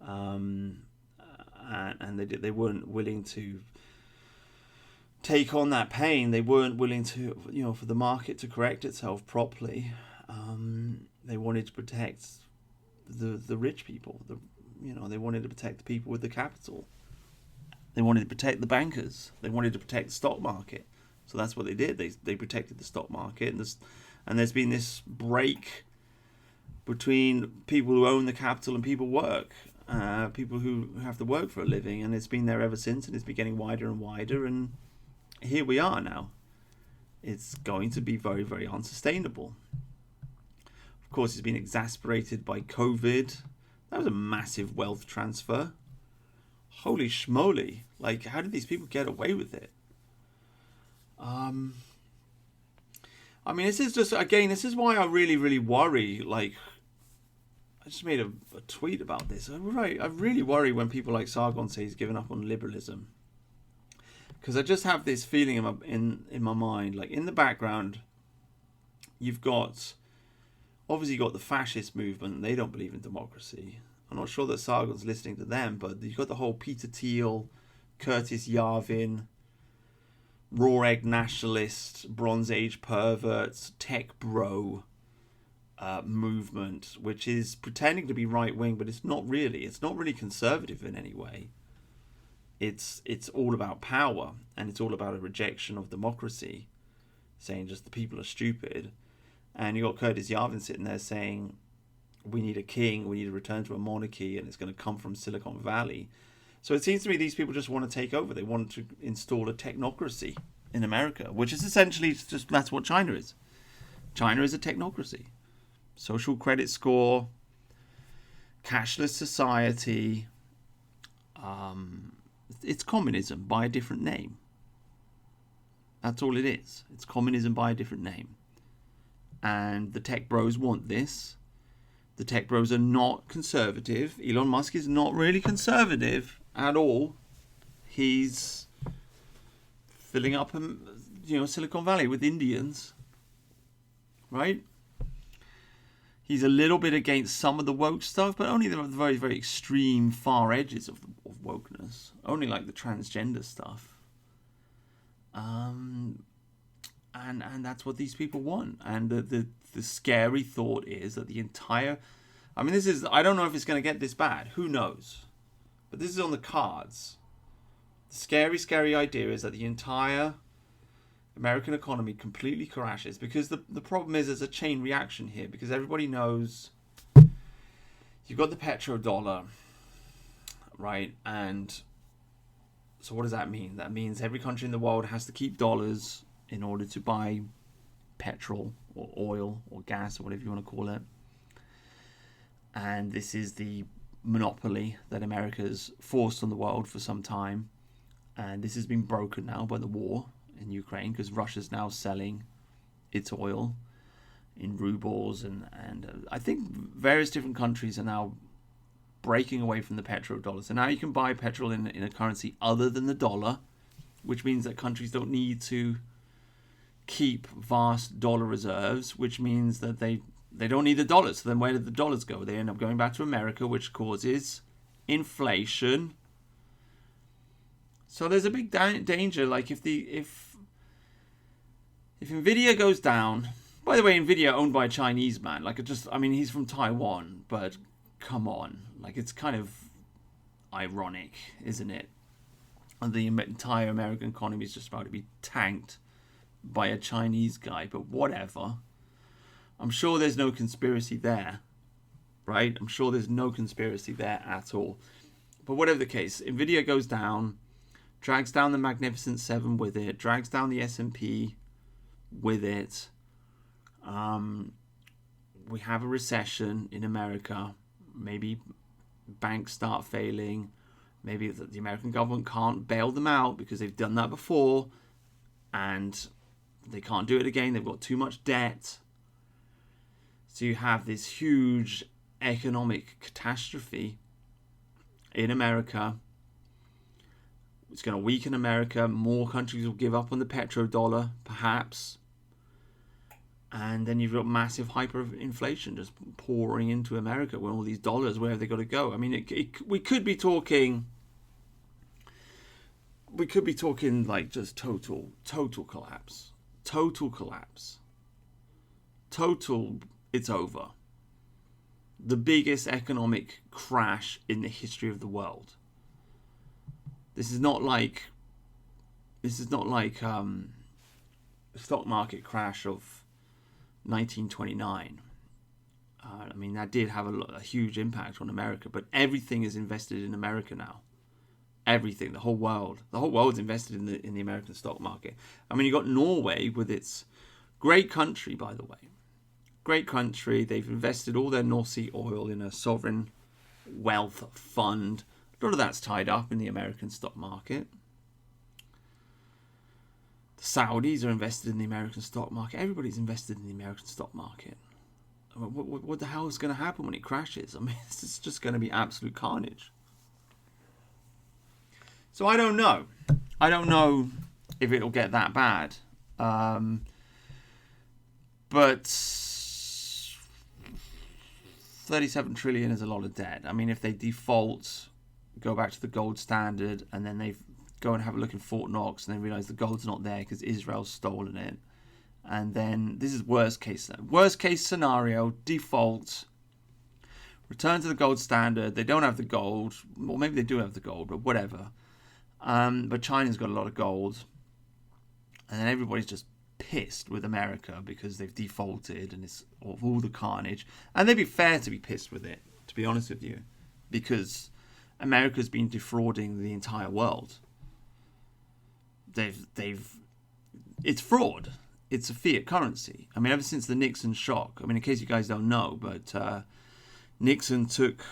and they weren't willing to take on that pain. They weren't willing to, for the market to correct itself properly. They wanted to protect the rich people. They wanted to protect the people with the capital. They wanted to protect the bankers. They wanted to protect the stock market. So that's what they did. They protected the stock market, and there's been this break between people who own the capital and people who have to work for a living, and it's been there ever since, and it's been getting wider and wider, and here we are now. It's going to be very, very unsustainable. Of course, it's been exacerbated by COVID. That was a massive wealth transfer. Holy schmoly. Like, how did these people get away with it? I mean, this is why I really, really worry. Like, I just made a tweet about this. I really worry when people like Sargon say he's given up on liberalism. Because I just have this feeling in my mind, like in the background, you've got the fascist movement. They don't believe in democracy. I'm not sure that Sargon's listening to them, but you've got the whole Peter Thiel, Curtis Yarvin, raw egg nationalists, Bronze Age perverts, tech bro movement, which is pretending to be right wing, but it's not really. It's not really conservative in any way. It's all about power, and it's all about a rejection of democracy, saying just the people are stupid. And you got Curtis Yarvin sitting there saying, we need a king, we need to return to a monarchy, and it's going to come from Silicon Valley. So it seems to me these people just want to take over. They want to install a technocracy in America, which is essentially just, that's what China is. China is a technocracy. Social credit score, cashless society. It's communism by a different name. That's all it is. It's communism by a different name. And the tech bros want this. The tech bros are not conservative. Elon Musk is not really conservative at all. He's filling up, Silicon Valley with Indians, right? He's a little bit against some of the woke stuff, but only the very, very extreme far edges of wokeness. Only like the transgender stuff. And that's what these people want. And the scary thought is that the entire... I mean, I don't know if it's going to get this bad. Who knows? But this is on the cards. The scary, scary idea is that the entire American economy completely crashes, because the problem is there's a chain reaction here, because everybody knows you've got the petrodollar, right? And so what does that mean? That means every country in the world has to keep dollars in order to buy petrol or oil or gas or whatever you want to call it. And this is the monopoly that America's forced on the world for some time. And this has been broken now by the war in Ukraine, because Russia's now selling its oil in rubles, and I think various different countries are now breaking away from the petrodollar. So now you can buy petrol in a currency other than the dollar, which means that countries don't need to keep vast dollar reserves, which means that they They don't need the dollars. So then where did the dollars go? They end up going back to America, which causes inflation. So there's a big danger. Like if Nvidia goes down, by the way, Nvidia owned by a Chinese man. Like he's from Taiwan, but come on, like it's kind of ironic, isn't it? And the entire American economy is just about to be tanked by a Chinese guy, but whatever. I'm sure there's no conspiracy there, right? I'm sure there's no conspiracy there at all. But whatever the case, Nvidia goes down, drags down the Magnificent Seven with it, drags down the S&P with it. We have a recession in America. Maybe banks start failing. Maybe the American government can't bail them out because they've done that before and they can't do it again. They've got too much debt. So you have this huge economic catastrophe in America. It's going to weaken America. More countries will give up on the petrodollar, perhaps. And then you've got massive hyperinflation just pouring into America when all these dollars, where have they got to go? I mean, we could be talking like just total collapse. Total collapse. Total, it's over. The biggest economic crash in the history of the world. This is not like the stock market crash of 1929. I mean, that did have a huge impact on America, but everything is invested in America now. Everything, the whole world's invested in the American stock market. I mean, you got Norway with its great country, by the way. Great country. They've invested all their North Sea oil in a sovereign wealth fund. A lot of that's tied up in the American stock market. The Saudis are invested in the American stock market. Everybody's invested in the American stock market. What the hell is going to happen when it crashes? I mean, it's just going to be absolute carnage. So I don't know. I don't know if it'll get that bad. But 37 trillion is a lot of debt. I mean, if they default, go back to the gold standard, and then they go and have a look in Fort Knox, and then realize the gold's not there because Israel's stolen it. And then this is worst case scenario, default, return to the gold standard. They don't have the gold, or maybe they do have the gold, but whatever. But China's got a lot of gold, and then everybody's just pissed with America because they've defaulted and it's all the carnage. And they'd be fair to be pissed with it, to be honest with you, because America's been defrauding the entire world. It's fraud. It's a fiat currency. I mean, ever since the Nixon shock. I mean, in case you guys don't know, but Nixon took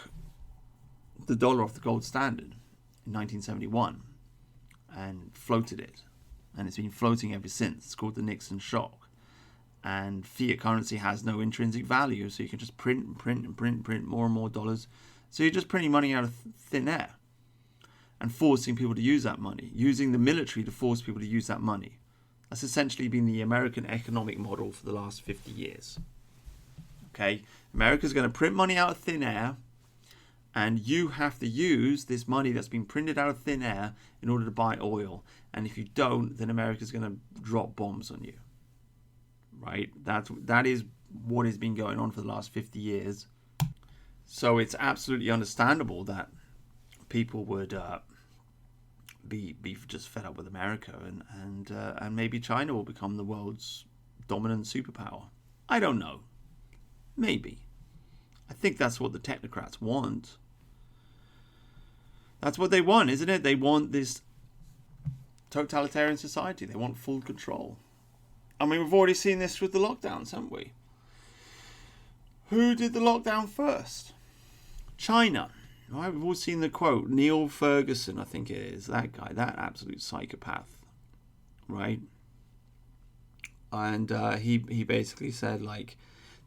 the dollar off the gold standard in 1971 and floated it. And it's been floating ever since. It's called the Nixon shock. And fiat currency has no intrinsic value, so you can just print more and more dollars. So you're just printing money out of thin air and forcing people to use that money, using the military to force people to use that money. That's essentially been the American economic model for the last 50 years. Okay? America's going to print money out of thin air, and you have to use this money that's been printed out of thin air in order to buy oil. And if you don't, then America's going to drop bombs on you. Right? That is what has been going on for the last 50 years. So it's absolutely understandable that people would be just fed up with America, and maybe China will become the world's dominant superpower. I don't know. Maybe. I think that's what the technocrats want. That's what they want, isn't it? They want this totalitarian society. They want full control. I mean, we've already seen this with the lockdowns, haven't we? Who did the lockdown first? China. Right? We've all seen the quote. Neil Ferguson, I think it is. That guy, that absolute psychopath. Right? And he basically said, like,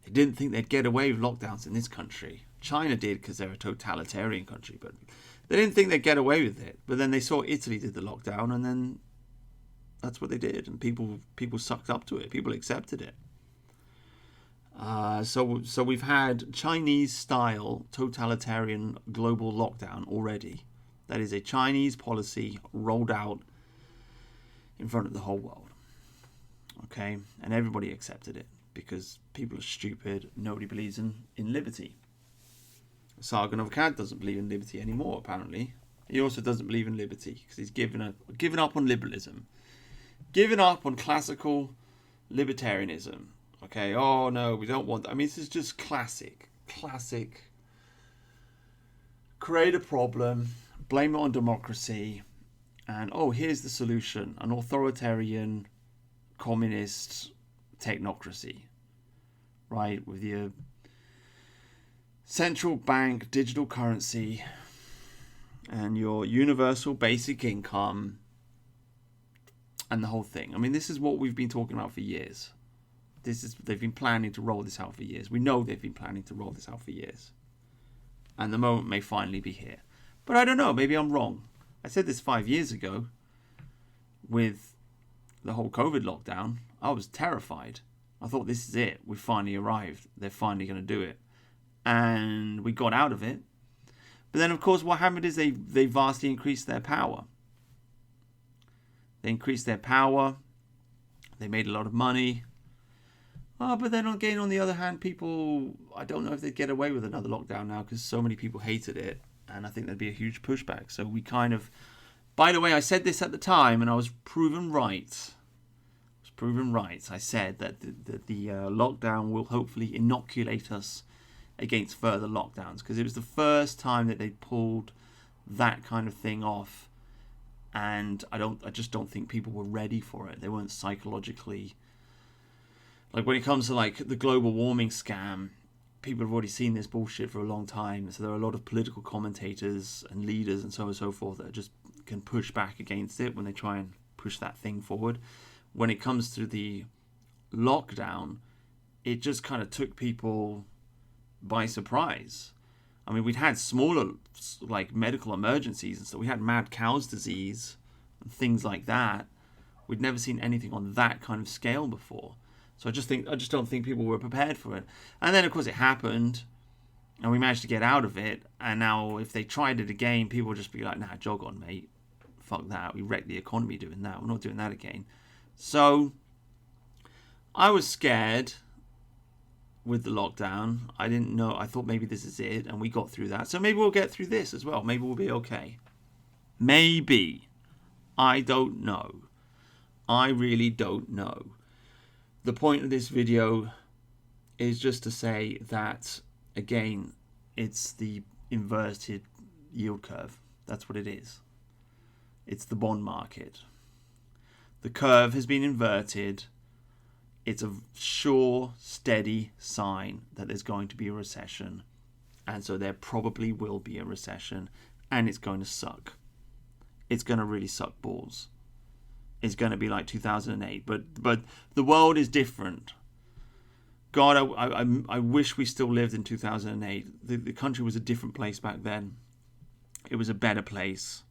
they didn't think they'd get away with lockdowns in this country. China did because they're a totalitarian country, but they didn't think they'd get away with it. But then they saw Italy did the lockdown, and then that's what they did. And people sucked up to it. People accepted it. So we've had Chinese-style totalitarian global lockdown already. That is a Chinese policy rolled out in front of the whole world. Okay, and everybody accepted it because people are stupid. Nobody believes in liberty. Sargon of Akkad doesn't believe in liberty anymore, apparently. He also doesn't believe in liberty because he's given up on liberalism, given up on classical libertarianism. Okay, oh no, we don't want that. I mean, this is just classic. Create a problem, blame it on democracy, and oh, here's the solution: an authoritarian, communist technocracy, right? With your central bank digital currency and your universal basic income and the whole thing. I mean, this is what we've been talking about for years. They've been planning to roll this out for years. We know they've been planning to roll this out for years. And the moment may finally be here. But I don't know, maybe I'm wrong. I said this 5 years ago with the whole COVID lockdown. I was terrified. I thought, this is it. We finally arrived. They're finally going to do it. And we got out of it. But then, of course, what happened is they vastly increased their power. They increased their power. They made a lot of money. But then again, on the other hand, people, I don't know if they'd get away with another lockdown now because so many people hated it. And I think there'd be a huge pushback. So we kind of... By the way, I said this at the time and I was proven right. I said that the lockdown will hopefully inoculate us against further lockdowns because it was the first time that they pulled that kind of thing off. And I just don't think people were ready for it. They weren't psychologically... Like when it comes to like the global warming scam, people have already seen this bullshit for a long time. So there are a lot of political commentators and leaders and so on and so forth that just can push back against it when they try and push that thing forward. When it comes to the lockdown, it just kind of took people by surprise. I mean, we'd had smaller like medical emergencies and so we had mad cow's disease and things like that. We'd never seen anything on that kind of scale before. So I just don't think people were prepared for it. And then of course it happened and we managed to get out of it. And now if they tried it again, people would just be like, nah, jog on, mate. Fuck that. We wrecked the economy doing that. We're not doing that again. So I was scared with the lockdown. I didn't know. I thought maybe this is it. And we got through that. So maybe we'll get through this as well. Maybe we'll be okay. Maybe. I don't know. I really don't know. The point of this video is just to say that, again, it's the inverted yield curve. That's what it is. It's the bond market. The curve has been inverted. It's a sure, steady sign that there's going to be a recession. And so there probably will be a recession. And it's going to suck. It's going to really suck balls. It's going to be like 2008. But the world is different. God, I wish we still lived in 2008. The country was a different place back then. It was a better place.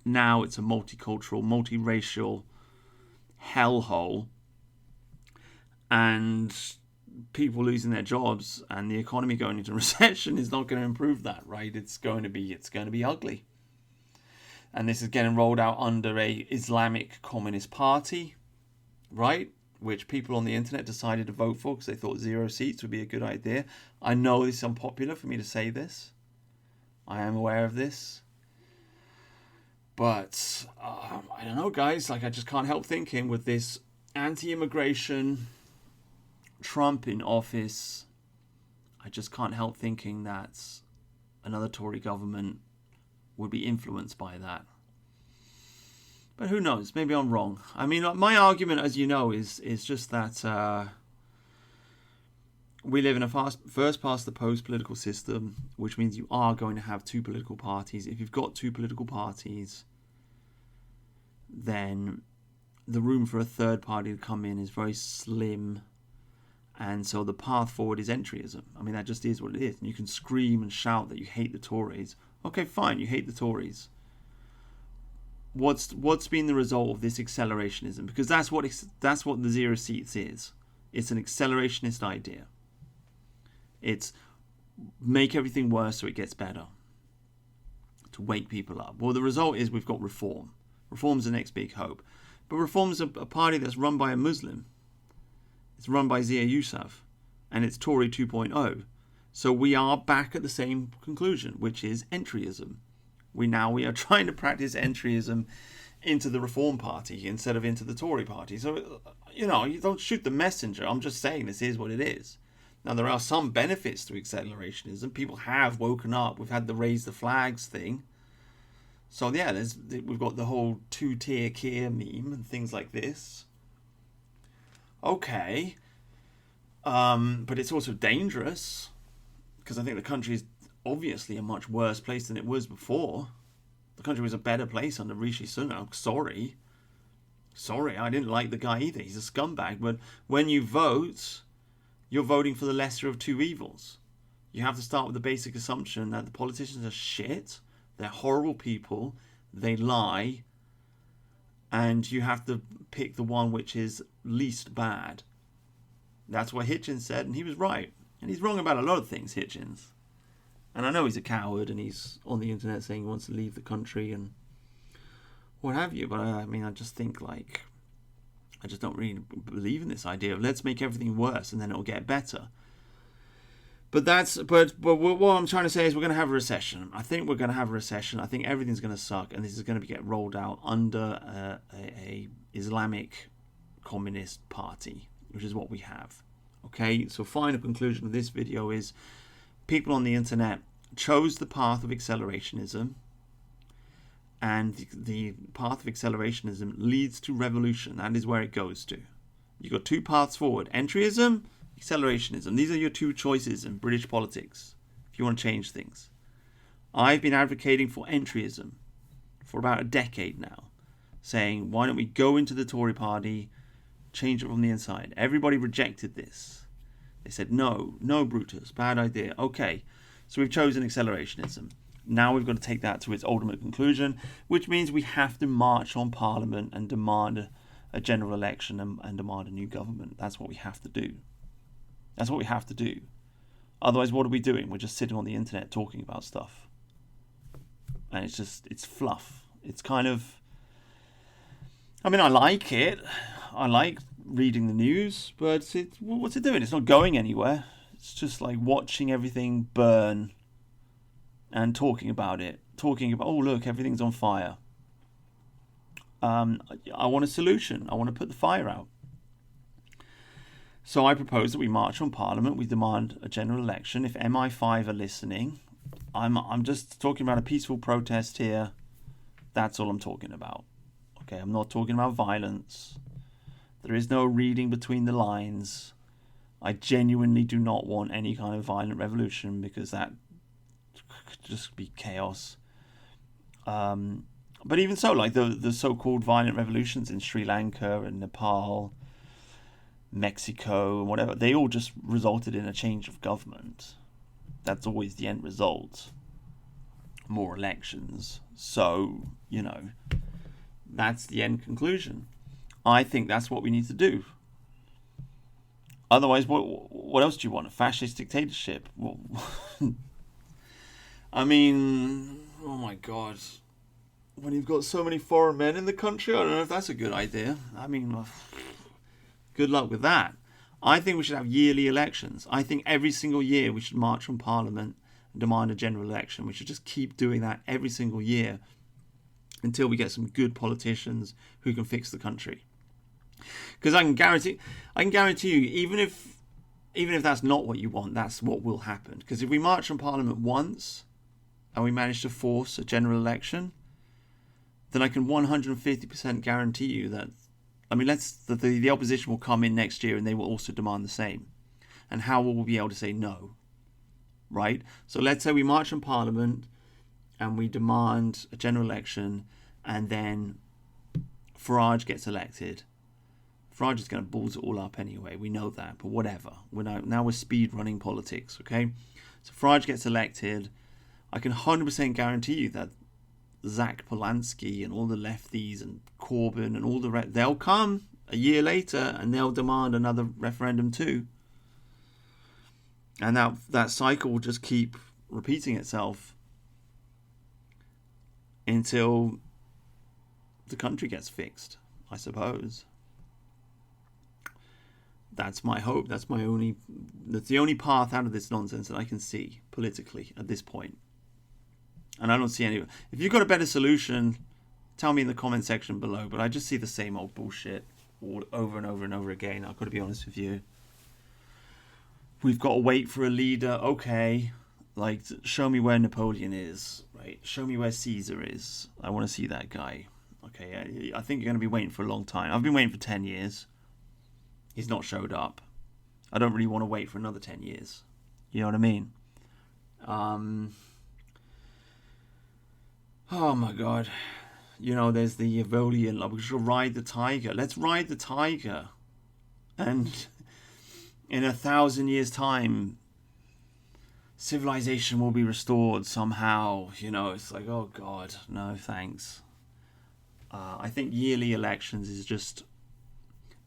Now it's a multicultural, multiracial hellhole. And people losing their jobs and the economy going into recession is not going to improve that, right? It's going to be ugly. And this is getting rolled out under a Islamic Communist Party, right? Which people on the internet decided to vote for because they thought 0 seats would be a good idea. I know it's unpopular for me to say this. I am aware of this. But, I don't know, guys. Like, I just can't help thinking with this anti-immigration Trump in office, I just can't help thinking that another Tory government would be influenced by that. But who knows? Maybe I'm wrong. I mean, my argument, as you know, is just that we live in a first past the post political system, which means you are going to have two political parties. If you've got two political parties, then the room for a third party to come in is very slim. And so the path forward is entryism. I mean, that just is what it is. And you can scream and shout that you hate the Tories. Okay, fine, you hate the Tories. What's been the result of this accelerationism? Because that's what the 0 seats is. It's an accelerationist idea. It's make everything worse so it gets better, to wake people up. Well, the result is we've got reform. Reform's the next big hope. But reform's a party that's run by a Muslim. It's run by Zia Yousaf, and it's Tory 2.0. So we are back at the same conclusion, which is entryism. We are trying to practice entryism into the Reform Party instead of into the Tory Party. So, you don't shoot the messenger. I'm just saying this is what it is. Now, there are some benefits to accelerationism. People have woken up. We've had the raise the flags thing. So, yeah, we've got the whole two-tier Keir meme and things like this. Okay. But it's also dangerous, because I think the country is obviously a much worse place than it was before. The country was a better place under Rishi Sunak. Sorry, I didn't like the guy either. He's a scumbag. But when you vote, you're voting for the lesser of two evils. You have to start with the basic assumption that the politicians are shit. They're horrible people. They lie. And you have to pick the one which is least bad. That's what Hitchens said, and he was right. And he's wrong about a lot of things, Hitchens. And I know he's a coward, and he's on the internet saying he wants to leave the country and what have you. But I just think, I just don't really believe in this idea of let's make everything worse and then it'll get better. But what I'm trying to say is we're going to have a recession. I think we're going to have a recession. I think everything's going to suck, and this is going to get rolled out under a Islamic communist party, which is what we have. Okay, so final conclusion of this video is people on the internet chose the path of accelerationism, and the path of accelerationism leads to revolution. That is where it goes to. You've got two paths forward: entryism, accelerationism. These are your two choices in British politics if you want to change things. I've been advocating for entryism for about a decade now, saying, why don't we go into the Tory party, change it from the inside? Everybody rejected this. They said, no, Brutus, bad idea. Okay, so we've chosen accelerationism. Now we've got to take that to its ultimate conclusion, which means we have to march on Parliament and demand a general election and demand a new government. That's what we have to do. That's what we have to do. Otherwise, what are we doing? We're just sitting on the internet talking about stuff. And it's fluff. It's kind of... I like it. I like reading the news, but what's it doing? It's not going anywhere. It's just like watching everything burn and talking about it. Talking about, oh, look, everything's on fire. I want a solution. I want to put the fire out. So I propose that we march on Parliament. We demand a general election. If MI5 are listening, I'm just talking about a peaceful protest here. That's all I'm talking about. Okay, I'm not talking about violence. There is no reading between the lines. I genuinely do not want any kind of violent revolution, because that could just be chaos. But even so, like the so-called violent revolutions in Sri Lanka and Nepal, Mexico, and whatever, they all just resulted in a change of government. That's always the end result. More elections. So, that's the end conclusion. I think that's what we need to do. Otherwise, what else do you want? A fascist dictatorship? Well, oh my God. When you've got so many foreign men in the country, I don't know if that's a good idea. Good luck with that. I think we should have yearly elections. I think every single year we should march on Parliament and demand a general election. We should just keep doing that every single year until we get some good politicians who can fix the country. Because I can guarantee you, even if that's not what you want, that's what will happen. Because if we march on Parliament once and we manage to force a general election, then I can 150% guarantee you that, the opposition will come in next year and they will also demand the same. And how will we be able to say no? Right? So let's say we march on Parliament and we demand a general election, and then Farage gets elected. Farage is going to balls it all up anyway. We know that, but whatever. Now we're speed running politics, okay? So Farage gets elected. I can 100% guarantee you that Zach Polanski and all the lefties and Corbyn and all the rest, they'll come a year later and they'll demand another referendum too. And that cycle will just keep repeating itself until the country gets fixed, I suppose. That's my hope. That's the only path out of this nonsense that I can see politically at this point. And I don't see any. If you've got a better solution, tell me in the comment section below. But I just see the same old bullshit all over and over and over again. I've got to be honest with you. We've got to wait for a leader. Okay. Like, show me where Napoleon is, right? Show me where Caesar is. I want to see that guy. Okay, I think you're going to be waiting for a long time. I've been waiting for 10 years. He's not showed up. I don't really want to wait for another 10 years. You know what I mean? Oh my God. You know, there's the Evolian love. We should ride the tiger. Let's ride the tiger. And in 1,000 years' time, civilization will be restored somehow. You know, it's like, oh God, no thanks. I think yearly elections is just,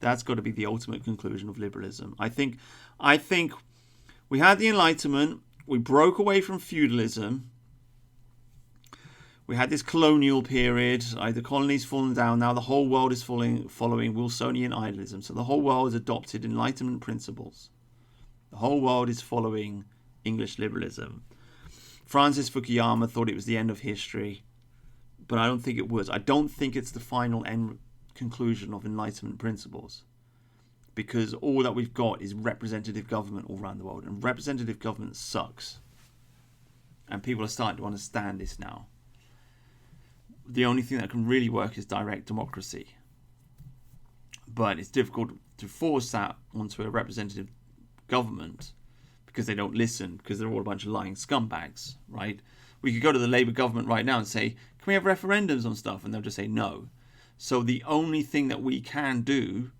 that's got to be the ultimate conclusion of liberalism. I think we had the Enlightenment, we broke away from feudalism, we had this colonial period, the colonies fallen down, now the whole world is following Wilsonian idealism. So the whole world has adopted Enlightenment principles. The whole world is following English liberalism. Francis Fukuyama thought it was the end of history, but I don't think it was. I don't think it's the final end conclusion of Enlightenment principles, because all that we've got is representative government all around the world, and representative government sucks. And people are starting to understand this now. The only thing that can really work is direct democracy. But it's difficult to force that onto a representative government because they don't listen, because they're all a bunch of lying scumbags, right? We could go to the Labour government right now and say, can we have referendums on stuff? And they'll just say no. So the only thing that we can do,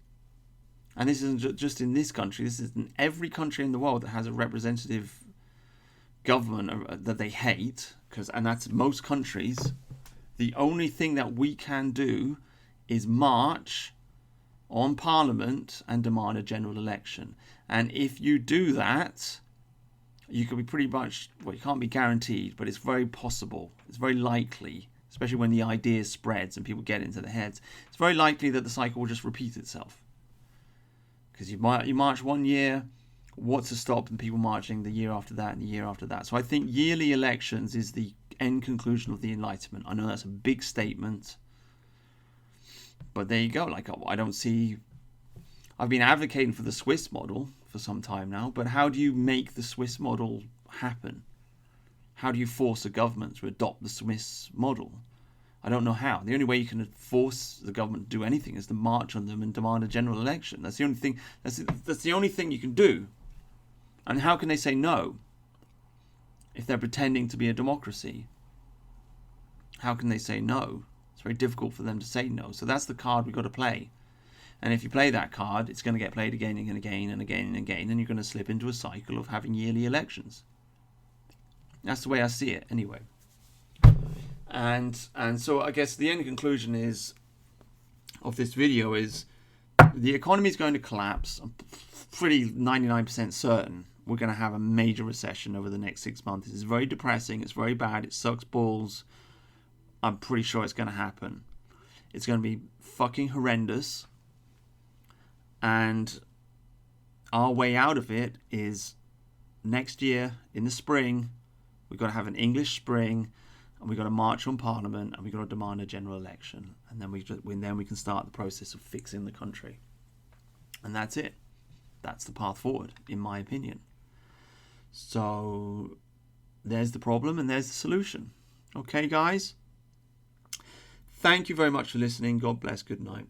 and this isn't just in this country, this is in every country in the world that has a representative government that they hate, and that's most countries, the only thing that we can do is march on Parliament and demand a general election. And if you do that, you can be pretty much, well, you can't be guaranteed, but it's very possible, it's very likely, especially when the idea spreads and people get into their heads, it's very likely that the cycle will just repeat itself. Because you march one year, what's to stop and people marching the year after that and the year after that? So I think yearly elections is the end conclusion of the Enlightenment. I know that's a big statement, but there you go. Like, I don't see, I've been advocating for the Swiss model for some time now, but how do you make the Swiss model happen? How do you force a government to adopt the Swiss model? I don't know how. The only way you can force the government to do anything is to march on them and demand a general election. That's the only thing. That's the only thing you can do. And how can they say no if they're pretending to be a democracy? How can they say no? It's very difficult for them to say no. So that's the card we've got to play. And if you play that card, it's going to get played again and again and again and again, and you're going to slip into a cycle of having yearly elections. That's the way I see it, anyway. And so I guess the end conclusion of this video is the economy is going to collapse. I'm pretty 99% certain we're going to have a major recession over the next 6 months. It's very depressing. It's very bad. It sucks balls. I'm pretty sure it's going to happen. It's going to be fucking horrendous. And our way out of it is next year in the spring, we've got to have an English spring, and we've got to march on Parliament, and we've got to demand a general election. And then we can start the process of fixing the country. And that's it. That's the path forward, in my opinion. So there's the problem and there's the solution. Okay, guys? Thank you very much for listening. God bless. Good night.